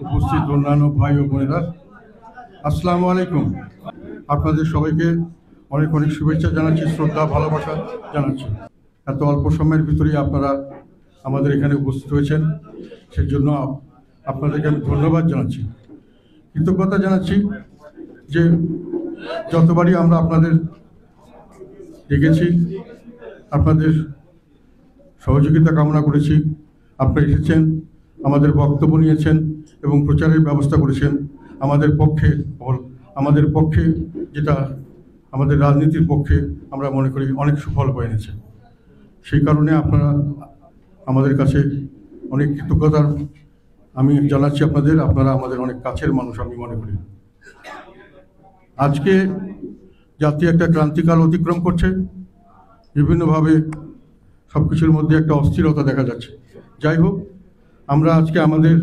উপস্থিত অন্যান্য ভাই ও বোনেরা, আসসালামু আলাইকুম। আপনাদের সবাইকে অনেক অনেক শুভেচ্ছা জানাচ্ছি, শ্রদ্ধা ভালোবাসা জানাচ্ছি। এত অল্প সময়ের ভিতরেই আপনারা আমাদের এখানে উপস্থিত হয়েছেন, সেই জন্য আপনাদেরকে আমি ধন্যবাদ জানাচ্ছি, কৃতজ্ঞতা জানাচ্ছি যে যতবারই আমরা আপনাদের ডেকেছি, আপনাদের সহযোগিতা কামনা করেছি, আপনারা এসেছেন, আমাদের বক্তব্য নিয়েছেন এবং প্রচারের ব্যবস্থা করেছেন। আমাদের পক্ষে যেটা আমাদের রাজনীতির পক্ষে আমরা মনে করি অনেক সুফল বয়ে এনেছে। সেই কারণে আপনারা আমাদের কাছে অনেক কৃতজ্ঞতার আমি জানাচ্ছি আপনারা আমাদের অনেক কাছের মানুষ আমি মনে করি। আজকে জাতি একটা ক্রান্তিকাল অতিক্রম করছে, বিভিন্নভাবে সব কিছুর মধ্যে একটা অস্থিরতা দেখা যাচ্ছে। যাই হোক, আমরা আজকে আমাদের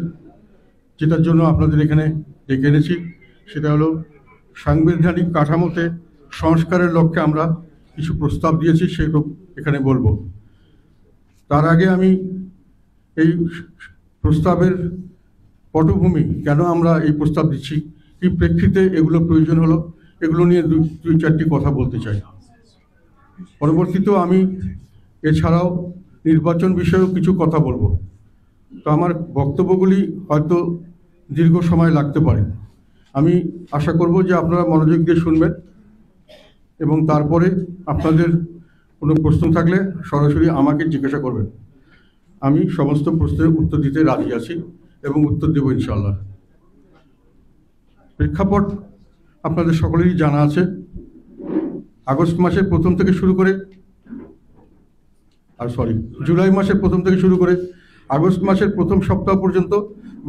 যেটার জন্য আপনাদের এখানে ডেকে এনেছি সেটা হলো সাংবিধানিক কাঠামোতে সংস্কারের লক্ষ্যে আমরা কিছু প্রস্তাব দিয়েছি, সেগুলো এখানে বলবো। তার আগে আমি এই প্রস্তাবের পটভূমি, কেন আমরা এই প্রস্তাব দিচ্ছি, কি প্রেক্ষিতে এগুলো প্রয়োজন হলো, এগুলো নিয়ে দুই চারটি কথা বলতে চাই। পরবর্তীতেও আমি এছাড়াও নির্বাচন বিষয়েও কিছু কথা বলবো। তো আমার বক্তব্যগুলি হয়তো দীর্ঘ সময় লাগতে পারে। আমি আশা করব যে আপনারা মনোযোগ দিয়ে শুনবেন এবং তারপরে আপনাদের কোনো প্রশ্ন থাকলে সরাসরি আমাকে জিজ্ঞাসা করবেন। আমি সমস্ত প্রশ্নের উত্তর দিতে রাজি আছি এবং উত্তর দেব ইনশাআল্লাহ। প্রেক্ষাপট আপনাদের সকলেরই জানা আছে। জুলাই মাসের প্রথম থেকে শুরু করে আগস্ট মাসের প্রথম সপ্তাহ পর্যন্ত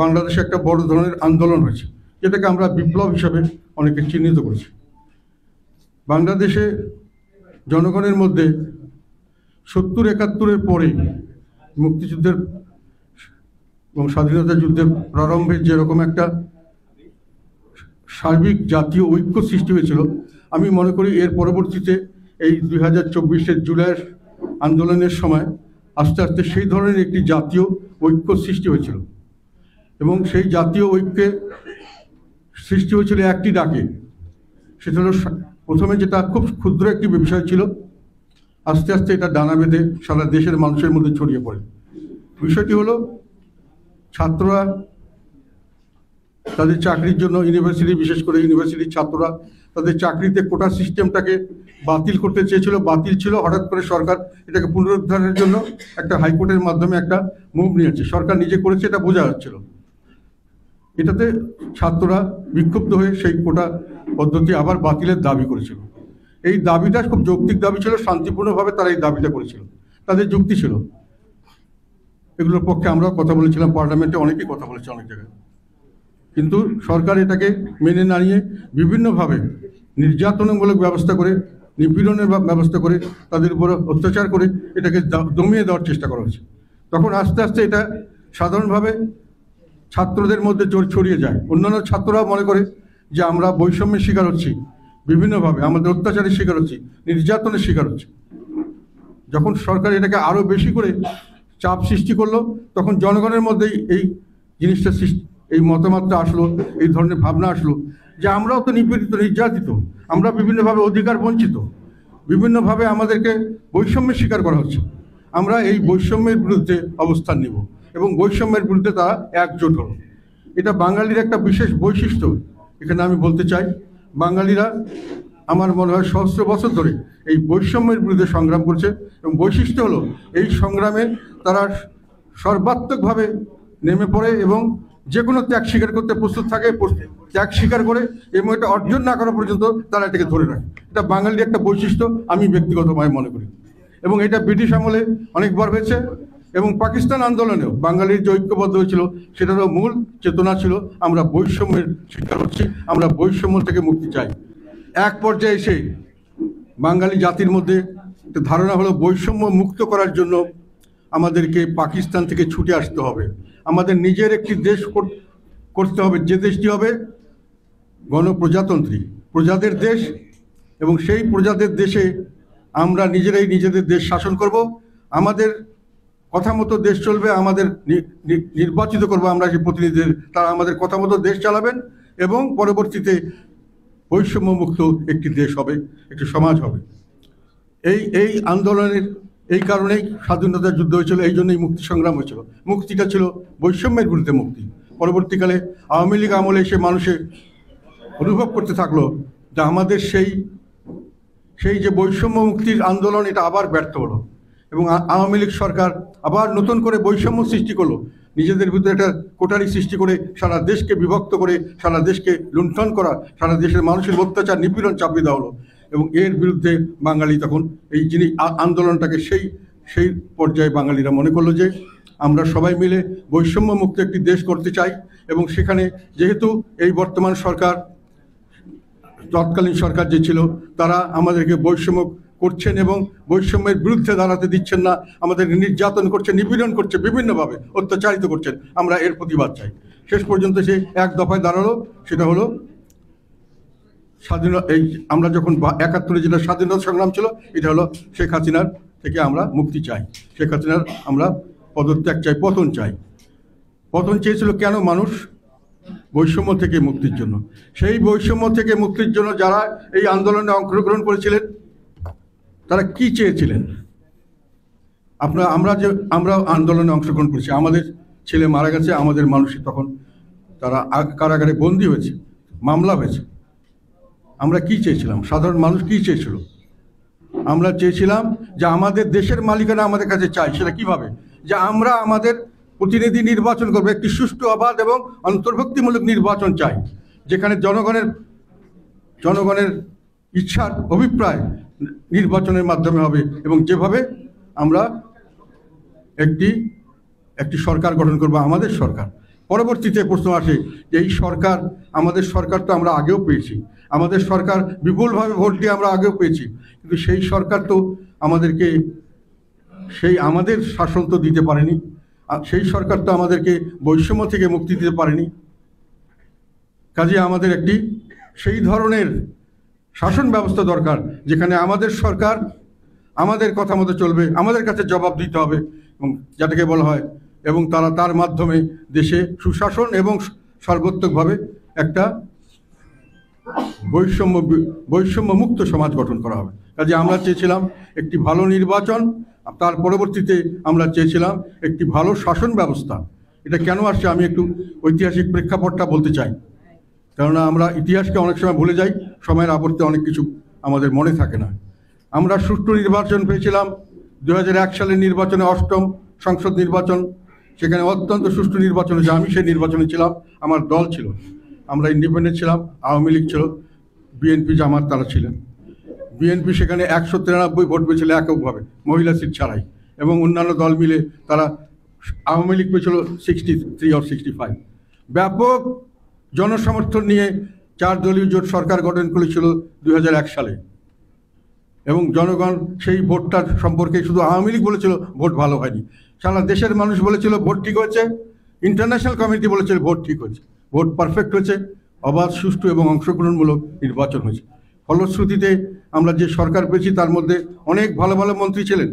বাংলাদেশে একটা বড় ধরনের আন্দোলন হয়েছে, যেটাকে আমরা বিপ্লব হিসাবে অনেকে চিহ্নিত করেছি। বাংলাদেশে জনগণের মধ্যে 70-71-এর পরে মুক্তিযুদ্ধের এবং স্বাধীনতা যুদ্ধের প্রারম্ভে যেরকম একটা সার্বিক জাতীয় ঐক্য সৃষ্টি হয়েছিল, আমি মনে করি এর পরবর্তীতে এই 2024-এর জুলাইয়ের আন্দোলনের সময় আস্তে আস্তে সেই ধরনের একটি জাতীয় ঐক্য সৃষ্টি হয়েছিল এবং সেই জাতীয় ঐক্যে সৃষ্টি হয়েছিল একটি ডাকে। সেটা হলো, প্রথমে যেটা খুব ক্ষুদ্র একটি বিষয় ছিল, আস্তে আস্তে এটা ডানা বেঁধে সারা দেশের মানুষের মধ্যে ছড়িয়ে পড়ে। বিষয়টি হলো, ছাত্ররা তাদের চাকরির জন্য বিশেষ করে ইউনিভার্সিটির ছাত্ররা তাদের চাকরিতে কোটা সিস্টেমটাকে বাতিল করতে চেয়েছিল, বাতিল ছিল। হঠাৎ করে সরকার এটাকে পুনরুদ্ধারের জন্য একটা হাইকোর্টের মাধ্যমে একটা মুভ নিয়েছে, সরকার নিজে করেছে, এটা বোঝা যাচ্ছিল। এটাতে ছাত্ররা বিক্ষুব্ধ হয়ে সেই কোটা পদ্ধতি আবার বাতিলের দাবি করেছিল। এই দাবিটা খুব যৌক্তিক দাবি ছিল, শান্তিপূর্ণভাবে তারা এই দাবিটা করেছিল, তাদের যুক্তি ছিল। এগুলোর পক্ষে আমরাও কথা বলেছিলাম, পার্লামেন্টে অনেকেই কথা বলেছে অনেক জায়গায়। কিন্তু সরকার এটাকে মেনে না নিয়ে বিভিন্নভাবে নির্যাতনমূলক ব্যবস্থা করে, নিপীড়নের ব্যবস্থা করে, তাদের উপর অত্যাচার করে এটাকে দমিয়ে দেওয়ার চেষ্টা করা হয়েছে। তখন আস্তে আস্তে এটা সাধারণভাবে ছাত্রদের মধ্যে ছড়িয়ে যায়। অন্যান্য ছাত্ররাও মনে করে যে আমরা বৈষম্যের শিকার হচ্ছি, বিভিন্নভাবে আমাদের অত্যাচারের শিকার হচ্ছি, নির্যাতনের শিকার হচ্ছি। যখন সরকার এটাকে আরও বেশি করে চাপ সৃষ্টি করলো, তখন জনগণের মধ্যেই এই জিনিসটা এই মতামতটা আসলো, এই ধরনের ভাবনা আসলো যে আমরাও তো নিপীড়িত, নির্যাতিত, আমরা বিভিন্নভাবে অধিকার বঞ্চিত, বিভিন্নভাবে আমাদেরকে বৈষম্যের শিকার করা হচ্ছে। আমরা এই বৈষম্যের বিরুদ্ধে অবস্থান নিব এবং বৈষম্যের বিরুদ্ধে তারা একজোট হলো। এটা বাঙালির একটা বিশেষ বৈশিষ্ট্য। এখানে আমি বলতে চাই, বাঙালিরা আমার মনে হয় সহস্র বছর ধরে এই বৈষম্যের বিরুদ্ধে সংগ্রাম করছে এবং বৈশিষ্ট্য হলো এই সংগ্রামে তারা সর্বাত্মকভাবে নেমে পড়ে এবং যে কোনো ত্যাগ স্বীকার করতে প্রস্তুত থাকে, ত্যাগ স্বীকার করে এবং এটা অর্জন না করা পর্যন্ত তারা এটাকে ধরে রাখে। এটা বাঙালির একটা বৈশিষ্ট্য আমি ব্যক্তিগতভাবে মনে করি এবং এটা ব্রিটিশ আমলে অনেকবার হয়েছে এবং পাকিস্তান আন্দোলনেও বাঙালির যে ঐক্যবদ্ধ হয়েছিল সেটারও মূল চেতনা ছিল আমরা বৈষম্যের শিকার হচ্ছি, আমরা বৈষম্য থেকে মুক্তি চাই। এক পর্যায়ে এসে বাঙালি জাতির মধ্যে একটা ধারণা হলো বৈষম্য মুক্ত করার জন্য আমাদেরকে পাকিস্তান থেকে ছুটে আসতে হবে, আমাদের নিজের একটি দেশ করতে হবে, যে দেশটি হবে গণপ্রজাতন্ত্রী, প্রজাদের দেশ, এবং সেই প্রজাদের দেশে আমরা নিজেরাই নিজেদের দেশ শাসন করব। আমাদের কথা মতো দেশ চলবে, আমাদের নির্বাচিত করবো আমরা যে প্রতিনিধিদের, তারা আমাদের কথা মতো দেশ চালাবেন এবং পরবর্তীতে বৈষম্যমুক্ত একটি দেশ হবে, একটি সমাজ হবে। এই আন্দোলনের এই কারণেই স্বাধীনতা যুদ্ধ হয়েছিল, এই জন্যই মুক্তি সংগ্রাম হয়েছিল। মুক্তিটা ছিল বৈষম্যের বিরুদ্ধে মুক্তি। পরবর্তীকালে আওয়ামী লীগ আমলে এসে মানুষের অনুভব করতে থাকলো যে আমাদের সেই যে বৈষম্য মুক্তির আন্দোলন, এটা আবার ব্যর্থ হলো এবং আওয়ামী লীগ সরকার আবার নতুন করে বৈষম্য সৃষ্টি করলো, নিজেদের ভিতরে একটা কোটারি সৃষ্টি করে সারা দেশকে বিভক্ত করে, সারা দেশকে লুণ্ঠন করা, সারা দেশের মানুষের অত্যাচার নিপীড়ন চাপিয়ে দেওয়া হলো। এবং এর বিরুদ্ধে বাঙালি তখন এই যিনি আন্দোলনটাকে সেই পর্যায়ে বাঙালিরা মনে করলো যে আমরা সবাই মিলে বৈষম্য মুক্ত একটি দেশ করতে চাই। এবং সেখানে যেহেতু এই বর্তমান সরকার, তৎকালীন সরকার যে ছিল, তারা আমাদেরকে বৈষম্য করছেন এবং বৈষম্যের বিরুদ্ধে দাঁড়াতে দিচ্ছেন না, আমাদের নির্যাতন করছে, নিপীড়ন করছে, বিভিন্নভাবে অত্যাচারিত করছেন, আমরা এর প্রতিবাদ চাই। শেষ পর্যন্ত সে এক দফায় দাঁড়ালো, সেটা হলো আমরা যখন ৭১ যেটা স্বাধীনতা সংগ্রাম ছিল, এটা হলো শেখ হাসিনার থেকে আমরা মুক্তি চাই, শেখ হাসিনার আমরা পদত্যাগ চাই, পতন চাই। পতন চেয়েছিল কেন মানুষ? বৈষম্য থেকে মুক্তির জন্য। সেই বৈষম্য থেকে মুক্তির জন্য যারা এই আন্দোলনে অংশগ্রহণ করেছিলেন, তারা কি চেয়েছিলেন? আমরা আন্দোলনে অংশগ্রহণ করেছি, আমাদের ছেলে মারা গেছে, আমাদের মানুষই তখন তারা কারাগারে বন্দী হয়েছে, মামলা হয়েছে। আমরা কি চেয়েছিলাম? সাধারণ মানুষ কি চেয়েছিল? আমরা চেয়েছিলাম যে আমাদের দেশের মালিকানা আমাদের কাছে চাই। সেটা কিভাবে? যে আমরা আমাদের প্রতিনিধি নির্বাচন করবো, একটি সুষ্ঠু, অবাধ এবং অন্তর্ভুক্তিমূলক নির্বাচন চাই, যেখানে জনগণের ইচ্ছার অভিপ্রায় নির্বাচনের মাধ্যমে হবে এবং যেভাবে আমরা একটি সরকার গঠন করবো, আমাদের সরকার। পরবর্তীতে প্রশ্ন আসে যে এই সরকার, আমাদের সরকার তো আমরা আগেও পেয়েছি, আমাদের সরকার বিপুলভাবে ভোট দিয়ে আমরা আগেও পেয়েছি, কিন্তু সেই সরকার তো আমাদেরকে আমাদের শাসন তো দিতে পারেনি, সেই সরকার তো আমাদেরকে বৈষম্য থেকে মুক্তি দিতে পারেনি। কাজে আমাদের সেই ধরনের শাসন ব্যবস্থা দরকার, যেখানে আমাদের সরকার আমাদের কথা মতো চলবে, আমাদের কাছে জবাব দিতে হবে, এবং যেটাকে বলা হয়, এবং তার মাধ্যমে দেশে সুশাসন এবং সর্বোত্তকভাবে একটা বৈষম্য মুক্ত সমাজ গঠন করা হবে। কাজে আমরা চেয়েছিলাম একটি ভালো নির্বাচন, তার পরবর্তীতে আমরা চেয়েছিলাম একটি ভালো শাসন ব্যবস্থা। এটা কেন আসছে আমি একটু ঐতিহাসিক প্রেক্ষাপটটা বলতে চাই, কেননা আমরা ইতিহাসকে অনেক সময় ভুলে যাই, সময়ের আবর্তে অনেক কিছু আমাদের মনে থাকে না। আমরা সুষ্ঠু নির্বাচন পেয়েছিলাম 2001 সালের নির্বাচনে, 8ম সংসদ নির্বাচন, সেখানে অত্যন্ত সুষ্ঠু নির্বাচন হয়েছে। আমি সেই নির্বাচনে ছিলাম, আমার দল ছিল, আমরা ইন্ডিপেন্ডেন্ট ছিলাম, আওয়ামী লীগ ছিল, বিএনপি জামাত তারা ছিলেন। বিএনপি সেখানে 193 ভোট পেয়েছিল এককভাবে, মহিলা সিট ছাড়াই, এবং অন্যান্য দল মিলে তারা, আওয়ামী লীগ পেয়েছিল 63 or 65। ব্যাপক জনসমর্থন নিয়ে 4 দলীয় জোট সরকার গঠন করেছিল 2001 সালে, এবং জনগণ সেই ভোটটার সম্পর্কে, শুধু আওয়ামী লীগ বলেছিল ভোট ভালো হয়নি, সারা দেশের মানুষ বলেছিল ভোট ঠিক হয়েছে, ইন্টারন্যাশনাল কমিটি বলেছিল ভোট ঠিক হয়েছে, ভোট পারফেক্ট হয়েছে, অবাধ, সুষ্ঠু এবং অংশগ্রহণমূলক নির্বাচন হয়েছে। ফলশ্রুতিতে আমরা যে সরকার পেয়েছি, তার মধ্যে অনেক ভালো ভালো মন্ত্রী ছিলেন,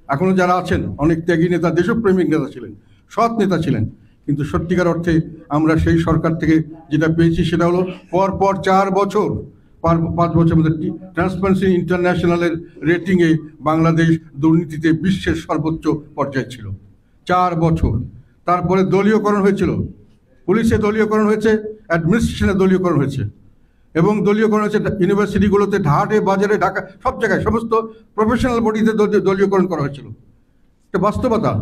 এখনও যারা আছেন, অনেক ত্যাগী নেতা, দেশপ্রেমিক নেতা ছিলেন, সৎ নেতা ছিলেন। কিন্তু সত্যিকার অর্থে আমরা সেই সরকার থেকে যেটা পেয়েছি সেটা হলো পর 4 বছর, 5 বছরের মধ্যে ট্রান্সপারেন্সি ইন্টারন্যাশনালের রেটিংয়ে বাংলাদেশ দুর্নীতিতে বিশ্বের সর্বোচ্চ পর্যায়ে ছিল। 4 বছর। তারপরে দলীয়করণ হয়েছিল, পুলিশে দলীয়করণ হয়েছে, অ্যাডমিনিস্ট্রেশনে দলীয়করণ হয়েছে, এবং দলীয়করণ হয়েছে ইউনিভার্সিটিগুলোতে, হাটে বাজারে, ঢাকা, সব জায়গায়, সমস্ত প্রফেশনাল বডিতে দলীয়করণ করা হয়েছিল। এটা বাস্তবতা।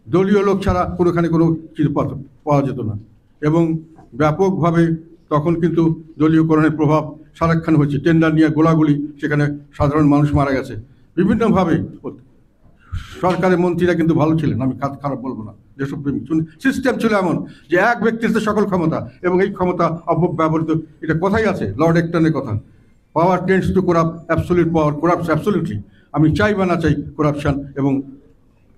দলীয় লোক ছাড়া কোনোখানে কোনো কিছু পাওয়া যেত না, এবং ব্যাপকভাবে তখন কিন্তু দলীয়করণের প্রভাব সারাক্ষণ হয়েছে। টেন্ডার নিয়ে গোলাগুলি, সেখানে সাধারণ মানুষ মারা গেছে বিভিন্নভাবে। সরকারের মন্ত্রীরা কিন্তু ভালো ছিলেন, আমি খারাপ বলবো না, দেশপ্রেমিক। সিস্টেম ছিল এমন যে এক ব্যক্তির সকল ক্ষমতা, এবং এই ক্ষমতা অপব্যবহৃত। এটা কথাই আছে, লর্ড একটনের কথা, power tends to corrupt, absolute power corrupts absolutely. আমি চাই বা না চাই করাপশন, এবং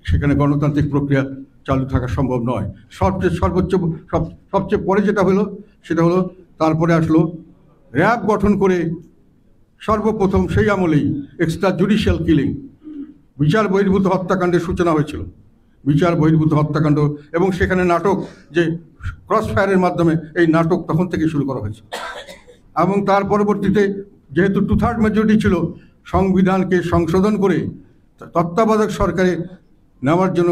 সেখানে গণতান্ত্রিক প্রক্রিয়া চালু থাকা সম্ভব নয়। সবচেয়ে পরে যেটা হলো সেটা হলো, তারপরে আসলো র্যাব গঠন করে, সর্বপ্রথম সেই আমলেই এক্সট্রা জুডিশিয়াল কিলিং, বিচার বহির্ভূত হত্যাকাণ্ডের সূচনা হয়েছিল। বিচার বহির্ভূত হত্যাকাণ্ড, এবং সেখানে নাটক, যে ক্রস ফায়ারের মাধ্যমে এই নাটক তখন থেকে শুরু করা হয়েছে। এবং তার পরবর্তীতে যেহেতু 2/3 মেজরিটি ছিল, সংবিধানকে সংশোধন করে তত্ত্বাবধায়ক সরকারে নেওয়ার জন্য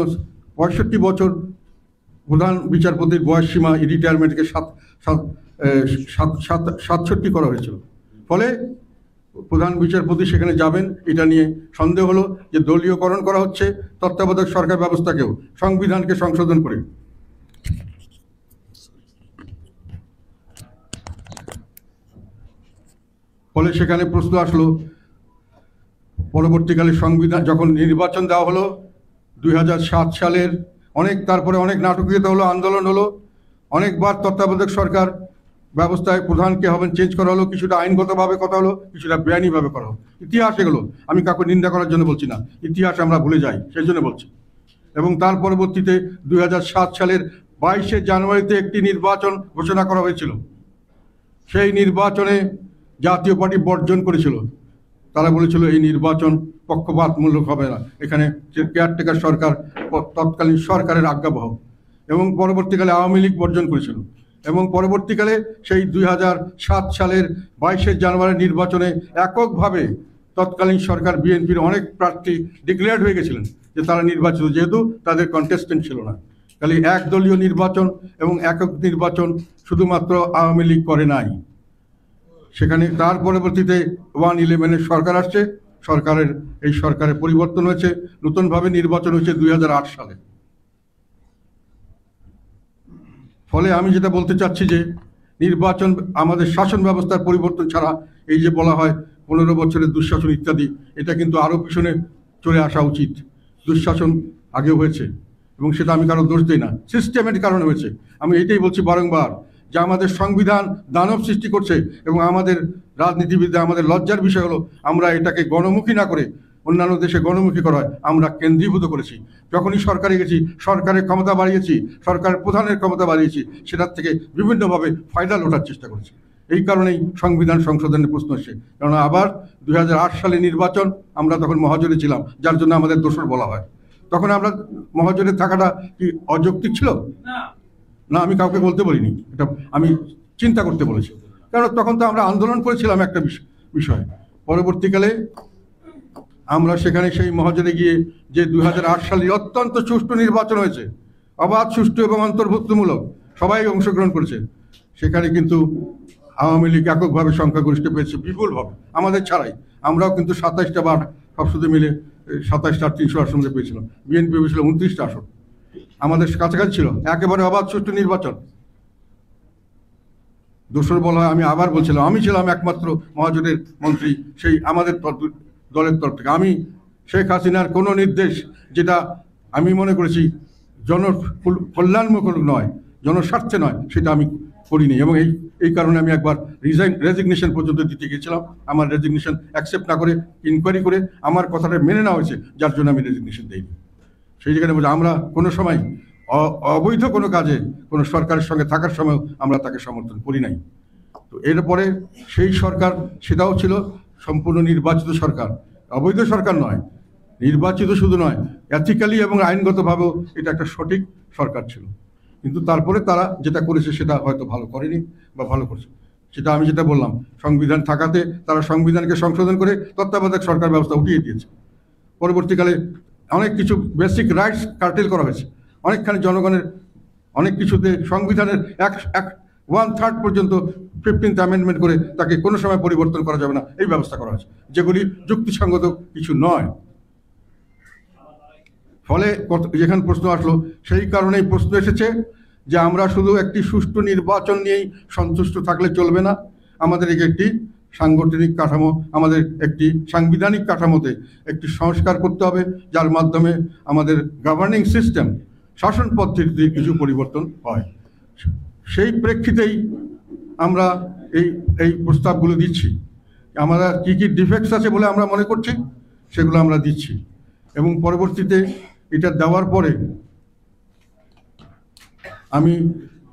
65 বছর প্রধান বিচারপতির বয়স সীমা রিটায়ারমেন্টকে 67 করা হয়েছিল। ফলে প্রধান বিচারপতি সেখানে যাবেন, এটা নিয়ে সন্দেহ হলো যে দলীয়করণ করা হচ্ছে তত্ত্বাবধায়ক সরকার ব্যবস্থাকেও সংবিধানকে সংশোধন করে। ফলে সেখানে প্রশ্ন আসলো, পরবর্তীকালে সংবিধান যখন নির্বাচন দেওয়া হলো 2007 সালের, তারপরে অনেক নাটকীয়তা হলো, আন্দোলন হলো, অনেকবার তত্ত্বাবধায়ক সরকার ব্যবস্থায় প্রধানকে হবেন চেঞ্জ করা হলো, কিছুটা আইনগতভাবে কথা হলো, কিছুটা বেআইনিভাবে করা হলো। ইতিহাস এগুলো, আমি কাউকে নিন্দা করার জন্য বলছি না, ইতিহাস আমরা ভুলে যাই সেই জন্য বলছি। এবং তার পরবর্তীতে 2007 সালের 22শে জানুয়ারিতে একটি নির্বাচন ঘোষণা করা হয়েছিল। সেই নির্বাচনে জাতীয় পার্টি বর্জন করেছিল। তারা বলেছিল এই নির্বাচন পক্ষপাতমূলক হবে না, এখানে কেয়ারটেকার সরকার তৎকালীন সরকারের আজ্ঞাবহ। এবং পরবর্তীকালে আওয়ামী লীগ বর্জন করেছিল। এবং পরবর্তীকালে সেই 2007 সালের 22শে জানুয়ারি নির্বাচনে এককভাবে তৎকালীন সরকার বিএনপির অনেক প্রার্থী ডিক্লেয়ার্ড হয়ে গেছিলেন যে তারা নির্বাচিত, যেহেতু তাদের কন্টেস্টেন্ট ছিল না। খালি একদলীয় নির্বাচন এবং একক নির্বাচন শুধুমাত্র আওয়ামী লীগ করে নাই। সেখানে তার পরবর্তীতে 111-এর সরকার আসছে, এই সরকারের পরিবর্তন হয়েছে, নতুনভাবে নির্বাচন হয়েছে 2008 সালে। ফলে আমি যেটা বলতে চাচ্ছি যে নির্বাচন আমাদের শাসন ব্যবস্থার পরিবর্তন ছাড়া, এই যে বলা হয় 15 বছরের দুঃশাসন ইত্যাদি, এটা কিন্তু আরও পিছনে চলে আসা উচিত। দুঃশাসন আগেও হয়েছে এবং সেটা আমি কারো দোষ দিই না, সিস্টেমের কারণে হয়েছে। আমি এটাই বলছি বারংবার যে আমাদের সংবিধান দানব সৃষ্টি করছে, এবং আমাদের রাজনীতিবিদরা, আমাদের লজ্জার বিষয় হলো আমরা এটাকে গণমুখী না করে, অন্যান্য দেশে গণমুখী করা হয়, আমরা কেন্দ্রীভূত করেছি। যখনই সরকারে গেছি, সরকারের ক্ষমতা বাড়িয়েছি, সরকারের প্রধানের ক্ষমতা বাড়িয়েছি, সেটার থেকে বিভিন্নভাবে ফায়দা লোটার চেষ্টা করেছি। এই কারণেই সংবিধান সংশোধনের প্রশ্ন আসছে। কেননা আবার 2008 সালে নির্বাচন, আমরা তখন মহাজোটে ছিলাম, যার জন্য আমাদের দোষর বলা হয়। তখন আমরা মহাজোটে থাকাটা কি অযৌক্তিক ছিল? না, আমি কাউকে বলতে বলিনি, এটা আমি চিন্তা করতে বলেছি। কারণ তখন তো আমরা আন্দোলন করেছিলাম একটা বিষয়। পরবর্তীকালে আমরা সেখানে সেই মহাজোটে গিয়ে যে 2008 সালে অত্যন্ত সুষ্ঠু নির্বাচন হয়েছে, অবাধ, সুষ্ঠু এবং অন্তর্ভুক্তমূলক, সবাই অংশগ্রহণ করেছে। সেখানে কিন্তু আওয়ামী লীগ এককভাবে সংখ্যাগরিষ্ঠ পেয়েছে বিপুলভাবে, আমাদের ছাড়াই। আমরাও কিন্তু 27টা বা সব শুধু মিলে 27টা 300 আসন পেয়েছিলাম। বিএনপি পেয়েছিল 29টা আসন, আমাদের কাছাকাছি ছিল। একেবারে অবাধ সুষ্ঠু নির্বাচন। দোসর বলা হয়, আমি আবার বলছিলাম, আমি ছিলাম একমাত্র মহাজোটের মন্ত্রী সেই আমাদের দলের তরফ থেকে। আমি শেখ হাসিনার কোনো নির্দেশ যেটা আমি মনে করেছি কল্যাণমূলক নয়, জনস্বার্থে নয়, সেটা আমি করিনি। এবং এই কারণে আমি একবার রেজিগনেশন পর্যন্ত দিতে গিয়েছিলাম। আমার রেজিগনেশন অ্যাকসেপ্ট না করে, ইনকোয়ারি করে আমার কথাটা মেনে নেওয়া হয়েছে, যার জন্য আমি রেজিগনেশন দিইনি। সেই জায়গায় বলছি, আমরা কোনো সময় অবৈধ কোনো কাজে কোনো সরকারের সঙ্গে থাকার সময় আমরা তাকে সমর্থন করি নাই। তো এরপরে সেই সরকার, সেটাও ছিল সম্পূর্ণ নির্বাচিত সরকার, অবৈধ সরকার নয়, নির্বাচিত শুধু নয়, এথিক্যালি এবং আইনগতভাবেও এটা একটা সঠিক সরকার ছিল। কিন্তু তারপরে তারা যেটা করেছে সেটা হয়তো ভালো করেনি বা ভালো করছে। সেটা আমি যেটা বললাম, সংবিধান থাকাতে তারা সংবিধানকে সংশোধন করে তত্ত্বাবধায়ক সরকার ব্যবস্থা উঠিয়ে দিয়েছে। পরবর্তীকালে অনেক কিছু বেসিক রাইটস কার্টেল করা হয়েছে, অনেকখানি জনগণের অনেক কিছুতে সংবিধানের 1/3 পর্যন্ত 15th অ্যামেন্ডমেন্ট করে তাকে কোনো সময় পরিবর্তন করা যাবে না, এই ব্যবস্থা করা হয়েছে, যেগুলি যুক্তিসঙ্গত কিছু নয়। ফলে যেখানে প্রশ্ন আসলো, সেই কারণেই প্রশ্ন এসেছে যে আমরা শুধু একটি সুষ্ঠু নির্বাচন নিয়েই সন্তুষ্ট থাকলে চলবে না, আমাদের একটি সাংগঠনিক কাঠামো, আমাদের একটি সাংবিধানিক কাঠামোতে একটি সংস্কার করতে হবে, যার মাধ্যমে আমাদের গভর্নিং সিস্টেম, শাসন পদ্ধতিতে কিছু পরিবর্তন হয়। সেই প্রেক্ষিতেই আমরা এই প্রস্তাবগুলো দিচ্ছি। আমরা কি কি ডিফেক্টস আছে বলে আমরা মনে করছি, সেগুলো আমরা দিচ্ছি। এবং পরবর্তীতে এটা দেওয়ার পরে আমি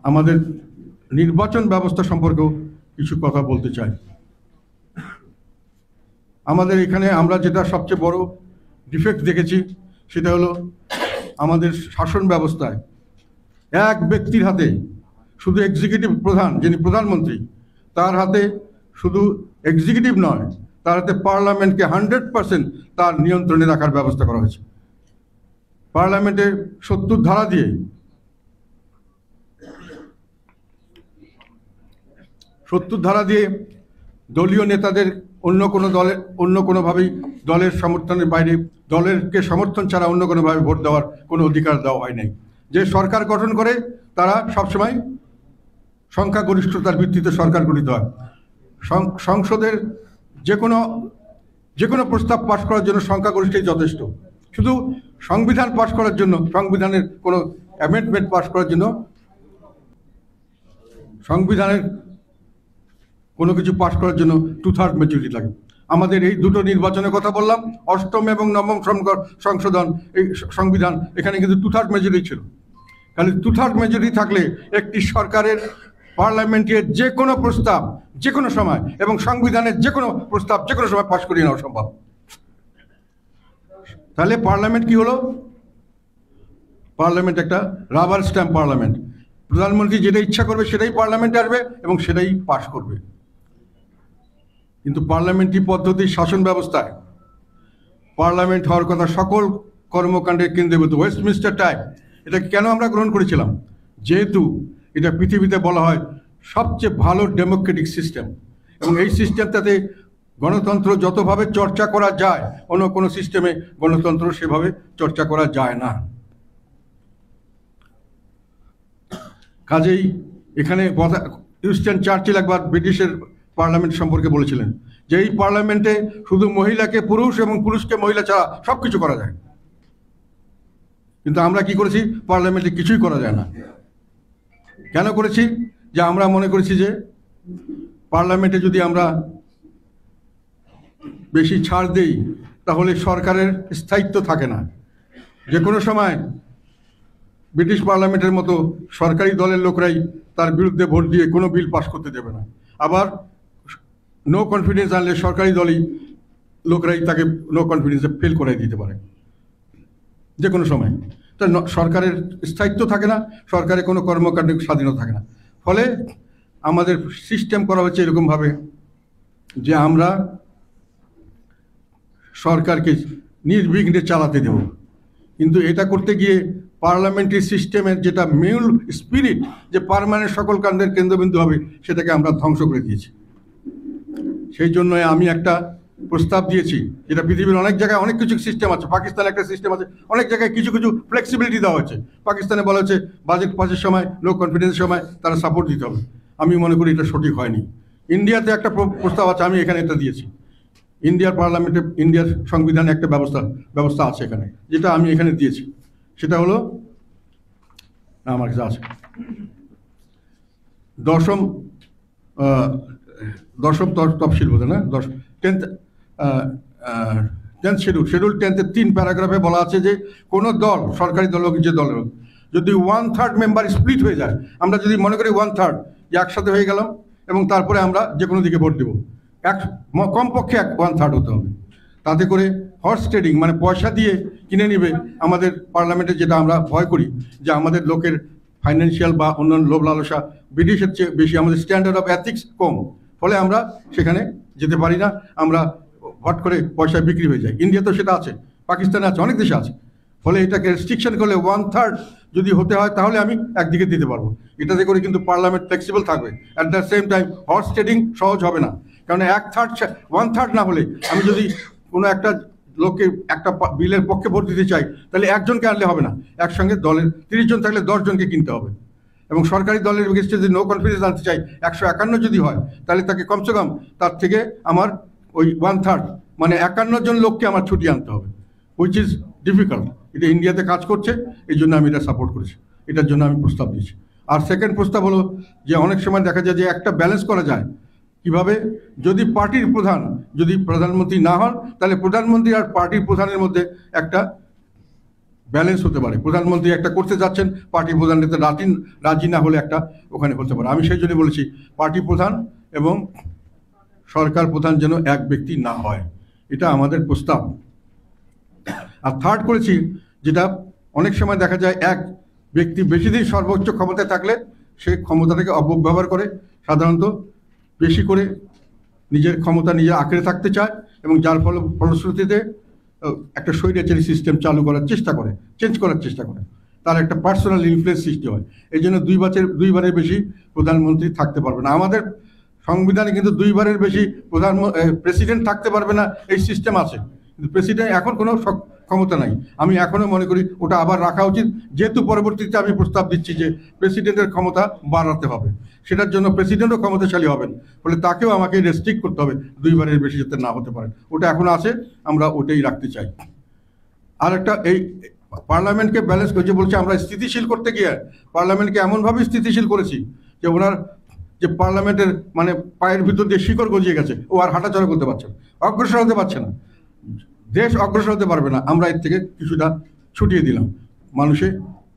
আমাদের নির্বাচন ব্যবস্থা সম্পর্কেও কিছু কথা বলতে চাই। আমাদের এখানে আমরা যেটা সবচেয়ে বড় ডিফেক্ট দেখেছি, সেটা হলো আমাদের শাসন ব্যবস্থায় এক ব্যক্তির হাতে, শুধু এক্সিকিউটিভ প্রধান যিনি প্রধানমন্ত্রী, তার হাতে শুধু এক্সিকিউটিভ নয়, তার হাতে পার্লামেন্টকে 100% তার নিয়ন্ত্রণে রাখার ব্যবস্থা করা হয়েছে। পার্লামেন্টে 70 ধারা দিয়ে দলীয় নেতাদের অন্য কোনোভাবেই দলের সমর্থনের বাইরে, দলেরকে সমর্থন ছাড়া অন্য কোনোভাবে ভোট দেওয়ার কোনো অধিকার দেওয়া হয় নাই। যে সরকার গঠন করে তারা সবসময় সংখ্যাগরিষ্ঠতার ভিত্তিতে সরকার গঠিত হয়। সংসদের যে কোনো প্রস্তাব পাশ করার জন্য সংখ্যাগরিষ্ঠই যথেষ্ট। শুধু সংবিধান পাশ করার জন্য, সংবিধানের কোনো অ্যামেন্ডমেন্ট পাশ করার জন্য, সংবিধানের কোনো কিছু পাশ করার জন্য 2/3 মেজরিটি লাগে। আমাদের এই দুটো নির্বাচনের কথা বললাম, অষ্টম এবং নবম সংশোধন, এই সংবিধান, এখানে কিন্তু 2/3 মেজরিটি ছিল। খালি 2/3 মেজরিটি থাকলে একটি সরকারের পার্লামেন্টের যে কোনো প্রস্তাব যে কোনো সময় এবং সংবিধানের যে কোনো প্রস্তাব যে কোনো সময় পাশ করিয়ে নেওয়া সম্ভব। তাহলে পার্লামেন্ট কি হলো? পার্লামেন্ট একটা রাবার স্ট্যাম্প পার্লামেন্ট। প্রধানমন্ত্রী যেটা ইচ্ছা করবে সেটাই পার্লামেন্টে আসবে এবং সেটাই পাশ করবে। কিন্তু পার্লামেন্টারি পদ্ধতির শাসন ব্যবস্থায় পার্লামেন্ট হওয়ার কথা সকল কর্মকাণ্ডের কেন্দ্রীভূত, ওয়েস্টমিনস্টার টাইপ। এটা কেন আমরা গ্রহণ করেছিলাম? যেহেতু এটা পৃথিবীতে বলা হয় সবচেয়ে ভালো ডেমোক্রেটিক সিস্টেম, এবং এই সিস্টেমটাতে গণতন্ত্র যতভাবে চর্চা করা যায় অন্য কোনো সিস্টেমে গণতন্ত্র সেভাবে চর্চা করা যায় না। কাজেই এখানে উইনস্টন চার্চিল একবার ব্রিটিশের পার্লামেন্ট সম্পর্কে বলেছিলেন যে এই পার্লামেন্টে শুধু মহিলাকে পুরুষ এবং পুরুষকে মহিলা ছাড়া সব কিছু করা যায়। কিন্তু আমরা কি করেছি? পার্লামেন্টে কিছুই করা যায় না। কেন করেছি? যে আমরা মনে করেছি যে পার্লামেন্টে যদি আমরা বেশি ছাড় দেই তাহলে সরকারের স্থায়িত্ব থাকে না। যে কোনো সময় ব্রিটিশ পার্লামেন্টের মতো সরকারি দলের লোকরাই তার বিরুদ্ধে ভোট দিয়ে কোনো বিল পাস করতে দেবে না। আবার নো কনফিডেন্স আনলে সরকারি দলই লোকরাই তাকে নো কনফিডেন্সে ফেল করে দিতে পারে যে কোনো সময়। তা সরকারের স্থায়িত্ব থাকে না, সরকারের কোনো কর্মকাণ্ডের স্বাধীনতা থাকে না। ফলে আমাদের সিস্টেম করা হচ্ছে এরকমভাবে যে আমরা সরকারকে নির্বিঘ্নে চালাতে দেব। কিন্তু এটা করতে গিয়ে পার্লামেন্টারি সিস্টেমের যেটা মূল স্পিরিট, যে পার্মানেন্ট সকল কাণ্ডের কেন্দ্রবিন্দু হবে, সেটাকে আমরা ধ্বংস করে দিয়েছি। সেই জন্য আমি একটা প্রস্তাব দিয়েছি, যেটা পৃথিবীর অনেক জায়গায় অনেক কিছু সিস্টেম আছে। পাকিস্তানে একটা সিস্টেম আছে, অনেক জায়গায় কিছু কিছু ফ্লেক্সিবিলিটি দেওয়া হয়েছে। পাকিস্তানে বলা হচ্ছে বাজেট পাসের সময়, নো কনফিডেন্সের সময় তারা সাপোর্ট দিতে হবে। আমি মনে করি এটা সঠিক হয়নি। ইন্ডিয়াতে একটা প্রস্তাব আছে, আমি এখানে এটা দিয়েছি। ইন্ডিয়ার পার্লামেন্টে, ইন্ডিয়ার সংবিধানে একটা ব্যবস্থা আছে এখানে, যেটা আমি এখানে দিয়েছি। সেটা হলো, আমার কাছে আছে, দশম তফসিল বোধ না, 10th শিডিউল 10-এর 3 প্যারাগ্রাফে বলা আছে যে কোনো দল, সরকারি দল হোক যে দলের হোক, যদি 1/3 মেম্বার স্প্লিট হয়ে যায়, আমরা যদি মনে করি 1/3 যে একসাথে হয়ে গেলাম এবং তারপরে আমরা যে কোনো দিকে ভোট দেব, কমপক্ষে 1/3 হতে হবে। তাতে করে হর্স ট্রেডিং, মানে পয়সা দিয়ে কিনে নিবে আমাদের পার্লামেন্টে, যেটা আমরা ভয় করি যে আমাদের লোকের ফাইন্যান্সিয়াল বা অন্যান্য লোভ লালসা ব্রিটিশের চেয়ে বেশি, আমাদের স্ট্যান্ডার্ড অফ এথিক্স কম, ফলে আমরা সেখানে যেতে পারি না, আমরা হট করে পয়সায় বিক্রি হয়ে যায়। ইন্ডিয়া তো সেটা আছে, পাকিস্তানে আছে, অনেক দেশে আছে। ফলে এটাকে রেস্ট্রিকশন করলে 1/3 যদি হতে হয় তাহলে আমি একদিকে দিতে পারবো। এটাতে করে কিন্তু পার্লামেন্ট ফ্লেক্সিবল থাকবে। At the same time horse trading সহজ হবে না, কারণ 1/3 না হলে আমি যদি কোনো একটা লোককে একটা বিলের পক্ষে ভোট দিতে চাই, তাহলে একজনকে আনলে হবে না, একসঙ্গে দলের 30 জন থাকলে 10 জনকে কিনতে হবে। এবং সরকারি দলের এগেইনস্টে যদি নো কনফিডেন্স আনতে চাই 151 যদি হয়, তাহলে তাকে কমসে কম তার থেকে আমার ওই 1/3 মানে 51 জন লোককে আমার ছুটি আনতে হবে, হুইচ ইজ ডিফিকাল্ট। এটা ইন্ডিয়াতে কাজ করছে, এই জন্য আমি এটা সাপোর্ট করেছি, এটার জন্য আমি প্রস্তাব দিয়েছি। আর সেকেন্ড প্রস্তাব হলো যে অনেক সময় দেখা যায় যে একটা ব্যালেন্স করা যায় কিভাবে, যদি পার্টির প্রধান যদি প্রধানমন্ত্রী না হন, তাহলে প্রধানমন্ত্রী আর পার্টির প্রধানের মধ্যে একটা ব্যালেন্স হতে পারে। প্রধানমন্ত্রী একটা করতে যাচ্ছেন, পার্টি প্রধান রাজি না হলে একটা ওখানে হতে পারে। আমি সেই জন্য বলেছি পার্টি প্রধান এবং সরকার প্রধান যেন এক ব্যক্তি না হয়, এটা আমাদের প্রস্তাব। আর থার্ড করেছি যেটা অনেক সময় দেখা যায় এক ব্যক্তি বেশি দিন সর্বোচ্চ ক্ষমতায় থাকলে সে ক্ষমতাটাকে অপব্যবহার করে, সাধারণত বেশি করে নিজের ক্ষমতা নিজে আঁকড়ে থাকতে চায় এবং যার ফলশ্রুতিতে একটা স্বৈরাচারী সিস্টেম চালু করার চেষ্টা করে, চেঞ্জ করার চেষ্টা করে, তার একটা পার্সোনাল ইনফ্লুয়েন্স সৃষ্টি হয়। এই জন্য দুইবারের বেশি প্রধানমন্ত্রী থাকতে পারবে না। আমাদের সংবিধানে কিন্তু দুইবারের বেশি প্রেসিডেন্ট থাকতে পারবে না এই সিস্টেম আছে, কিন্তু প্রেসিডেন্ট এখন কোনো ক্ষমতা নাই। আমি এখনো মনে করি ওটা আবার রাখা উচিত, যেহেতু পরবর্তীতে আমি প্রস্তাব দিচ্ছি যে প্রেসিডেন্টের ক্ষমতা বাড়াতে হবে, সেটার জন্য প্রেসিডেন্টও ক্ষমতাশালী হবেন, ফলে তাকেও আমাকে রেস্ট্রিক্ট করতে হবে, দুইবারের বেশি যাতে না হতে পারে। ওটা এখন আছে, আমরা ওটাই রাখতে চাই। আর একটা, এই পার্লামেন্টকে ব্যালেন্স করছে বলছে আমরা স্থিতিশীল করতে গিয়ে পার্লামেন্টকে এমনভাবে স্থিতিশীল করেছি যে ওনার যে পার্লামেন্টের মানে পায়ের ভিতর দিয়ে শিকড় গজিয়ে গেছে, ও আর হাঁটাচলা করতে পারছে না, অগ্রসর হতে পারছে না, দেশ অগ্রসর হতে পারবে না। আমরা এর থেকে কিছুটা ছুটিয়ে দিলাম, মানুষে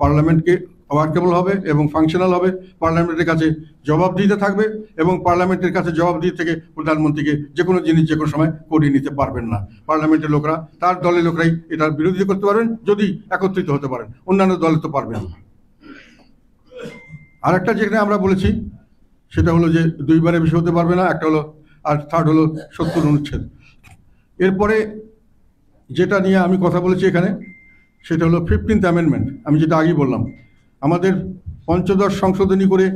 পার্লামেন্টকে ওয়ার্কেবল হবে এবং ফাংশনাল হবে, পার্লামেন্টের কাছে জবাব দিতে থাকবে এবং পার্লামেন্টের কাছে জবাব দিয়ে থেকে প্রধানমন্ত্রীকে যে কোনো জিনিস যে কোনো সময় করিয়ে নিতে পারবেন না। পার্লামেন্টের লোকরা, তার দলের লোকরাই এটার বিরোধিতা করতে পারবেন যদি একত্রিত হতে পারেন, অন্যান্য দলে তো পারবেন না। আর একটা যেখানে আমরা বলেছি সেটা হলো যে দুইবারে বেশি হতে পারবে না, একটা হলো, আর থার্ড হলো 70 অনুচ্ছেদ। এরপরে যেটা নিয়ে আমি কথা বলেছি এখানে সেটা হলো 15th অ্যামেন্ডমেন্ট। আমি যেটা আগেই বললাম, আমাদের পঞ্চদশ সংশোধনী করে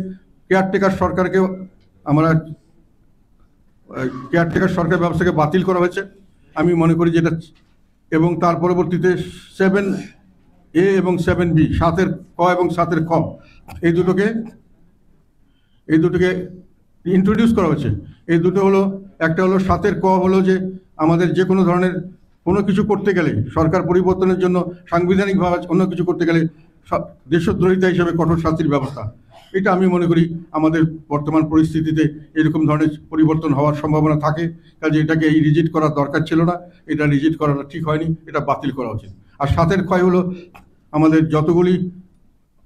কেয়ারটেকার সরকারকে আমরা কেয়ারটেকার সরকার ব্যবস্থাকে বাতিল করা হয়েছে। আমি মনে করি যেটা, এবং তার পরবর্তীতে 7A এবং 7B, 7-এর ক এবং 7-এর খ, এই দুটোকে ইন্ট্রোডিউস করা হয়েছে। এই দুটো হলো, একটা হলো 7-এর ক হলো যে আমাদের যে কোনো ধরনের কোনো কিছু করতে গেলে, সরকার পরিবর্তনের জন্য সাংবিধানিকভাবে অন্য কিছু করতে গেলে দেশদ্রোহিতা হিসেবে কঠোর শাস্তির ব্যবস্থা। এটা আমি মনে করি আমাদের বর্তমান পরিস্থিতিতে এরকম ধরনের পরিবর্তন হওয়ার সম্ভাবনা থাকে, কাজে এটাকে এই রিজিট করার দরকার ছিল না, এটা রিজিট করাটা ঠিক হয়নি, এটা বাতিল করা উচিত। আর 7-এর ক্ষয় হলো আমাদের যতগুলি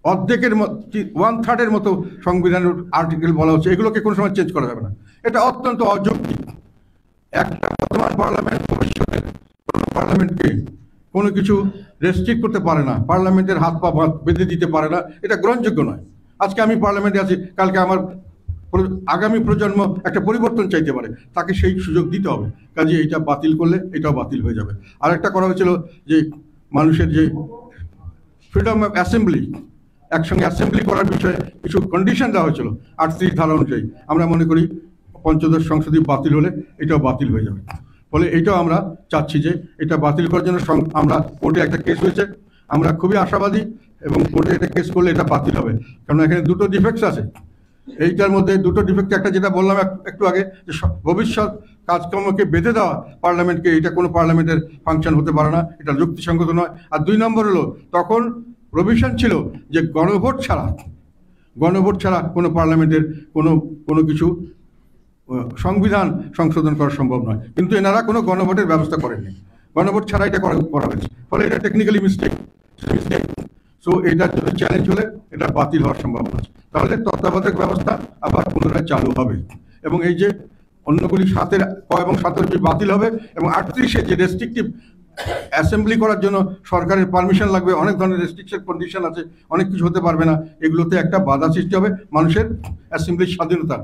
অর্ধেকের 1/3 মতো সংবিধানের আর্টিকেল বলা হচ্ছে, এগুলোকে কোনো সময় চেঞ্জ করা যাবে না। এটা অত্যন্ত অযৌক্তিক। একটা বর্তমান পার্লামেন্ট ভবিষ্যতের পার্লামেন্টকে কোনো কিছু রেস্ট্রিক্ট করতে পারে না, পার্লামেন্টের হাত পা বেঁধে দিতে পারে না, এটা গ্রহণযোগ্য নয়। আজকে আমি পার্লামেন্টে আছি, কালকে আমার আগামী প্রজন্ম একটা পরিবর্তন চাইতে পারে, তাকে সেই সুযোগ দিতে হবে। কাজে এইটা বাতিল করলে এটাও বাতিল হয়ে যাবে। আর একটা করা হয়েছিল যে মানুষের যে ফ্রিডম অফ অ্যাসেম্বলি, একসঙ্গে অ্যাসেম্বলি করার বিষয়ে কিছু কন্ডিশন দেওয়া হয়েছিল 38 ধারা অনুযায়ী। আমরা মনে করি পঞ্চদশ সংশোধনী বাতিল হলে এটাও বাতিল হয়ে যাবে। ফলে এটাও আমরা চাচ্ছি যে এটা বাতিল করার জন্য আমরা কোর্টে একটা কেস হয়েছে, আমরা খুবই আশাবাদী এবং কোর্টে এটা কেস করলে এটা বাতিল হবে, কারণ এখানে দুটো ডিফেক্টস আছে। এইটার মধ্যে দুটো ডিফেক্ট, একটা যেটা বললাম একটু আগে, যে ভবিষ্যৎ কাজকর্মকে বেঁধে দেওয়া পার্লামেন্টকে, এটা কোনো পার্লামেন্টের ফাংশন হতে পারে না, এটা যুক্তিসঙ্গত নয়। আর 2 নম্বর হলো, তখন প্রভিশন ছিল যে গণভোট ছাড়া কোনো পার্লামেন্টের কোনো কিছু সংবিধান সংশোধন করা সম্ভব নয়, কিন্তু এনারা কোনো গণভোটের ব্যবস্থা করেননি, গণভোট ছাড়া এটা করা হয়েছে, ফলে এটা টেকনিক্যালি মিস্টেক। সো এটার জন্য চ্যালেঞ্জ হলে এটা বাতিল হওয়ার সম্ভাবনা আছে। তাহলে তত্ত্বাবধায়ক ব্যবস্থা আবার পুনরায় চালু হবে এবং এই যে অন্যগুলি 7-এর ক এবং 7-এর বাতিল হবে এবং 38-এ যে রেস্ট্রিকটিভ অ্যাসেম্বলি করার জন্য সরকারের পারমিশন লাগবে, অনেক ধরনের রেস্ট্রিকশন কন্ডিশন আছে, অনেক কিছু হতে পারবে না, এগুলোতে একটা বাধা সৃষ্টি হবে। মানুষের অ্যাসেম্বলির স্বাধীনতা,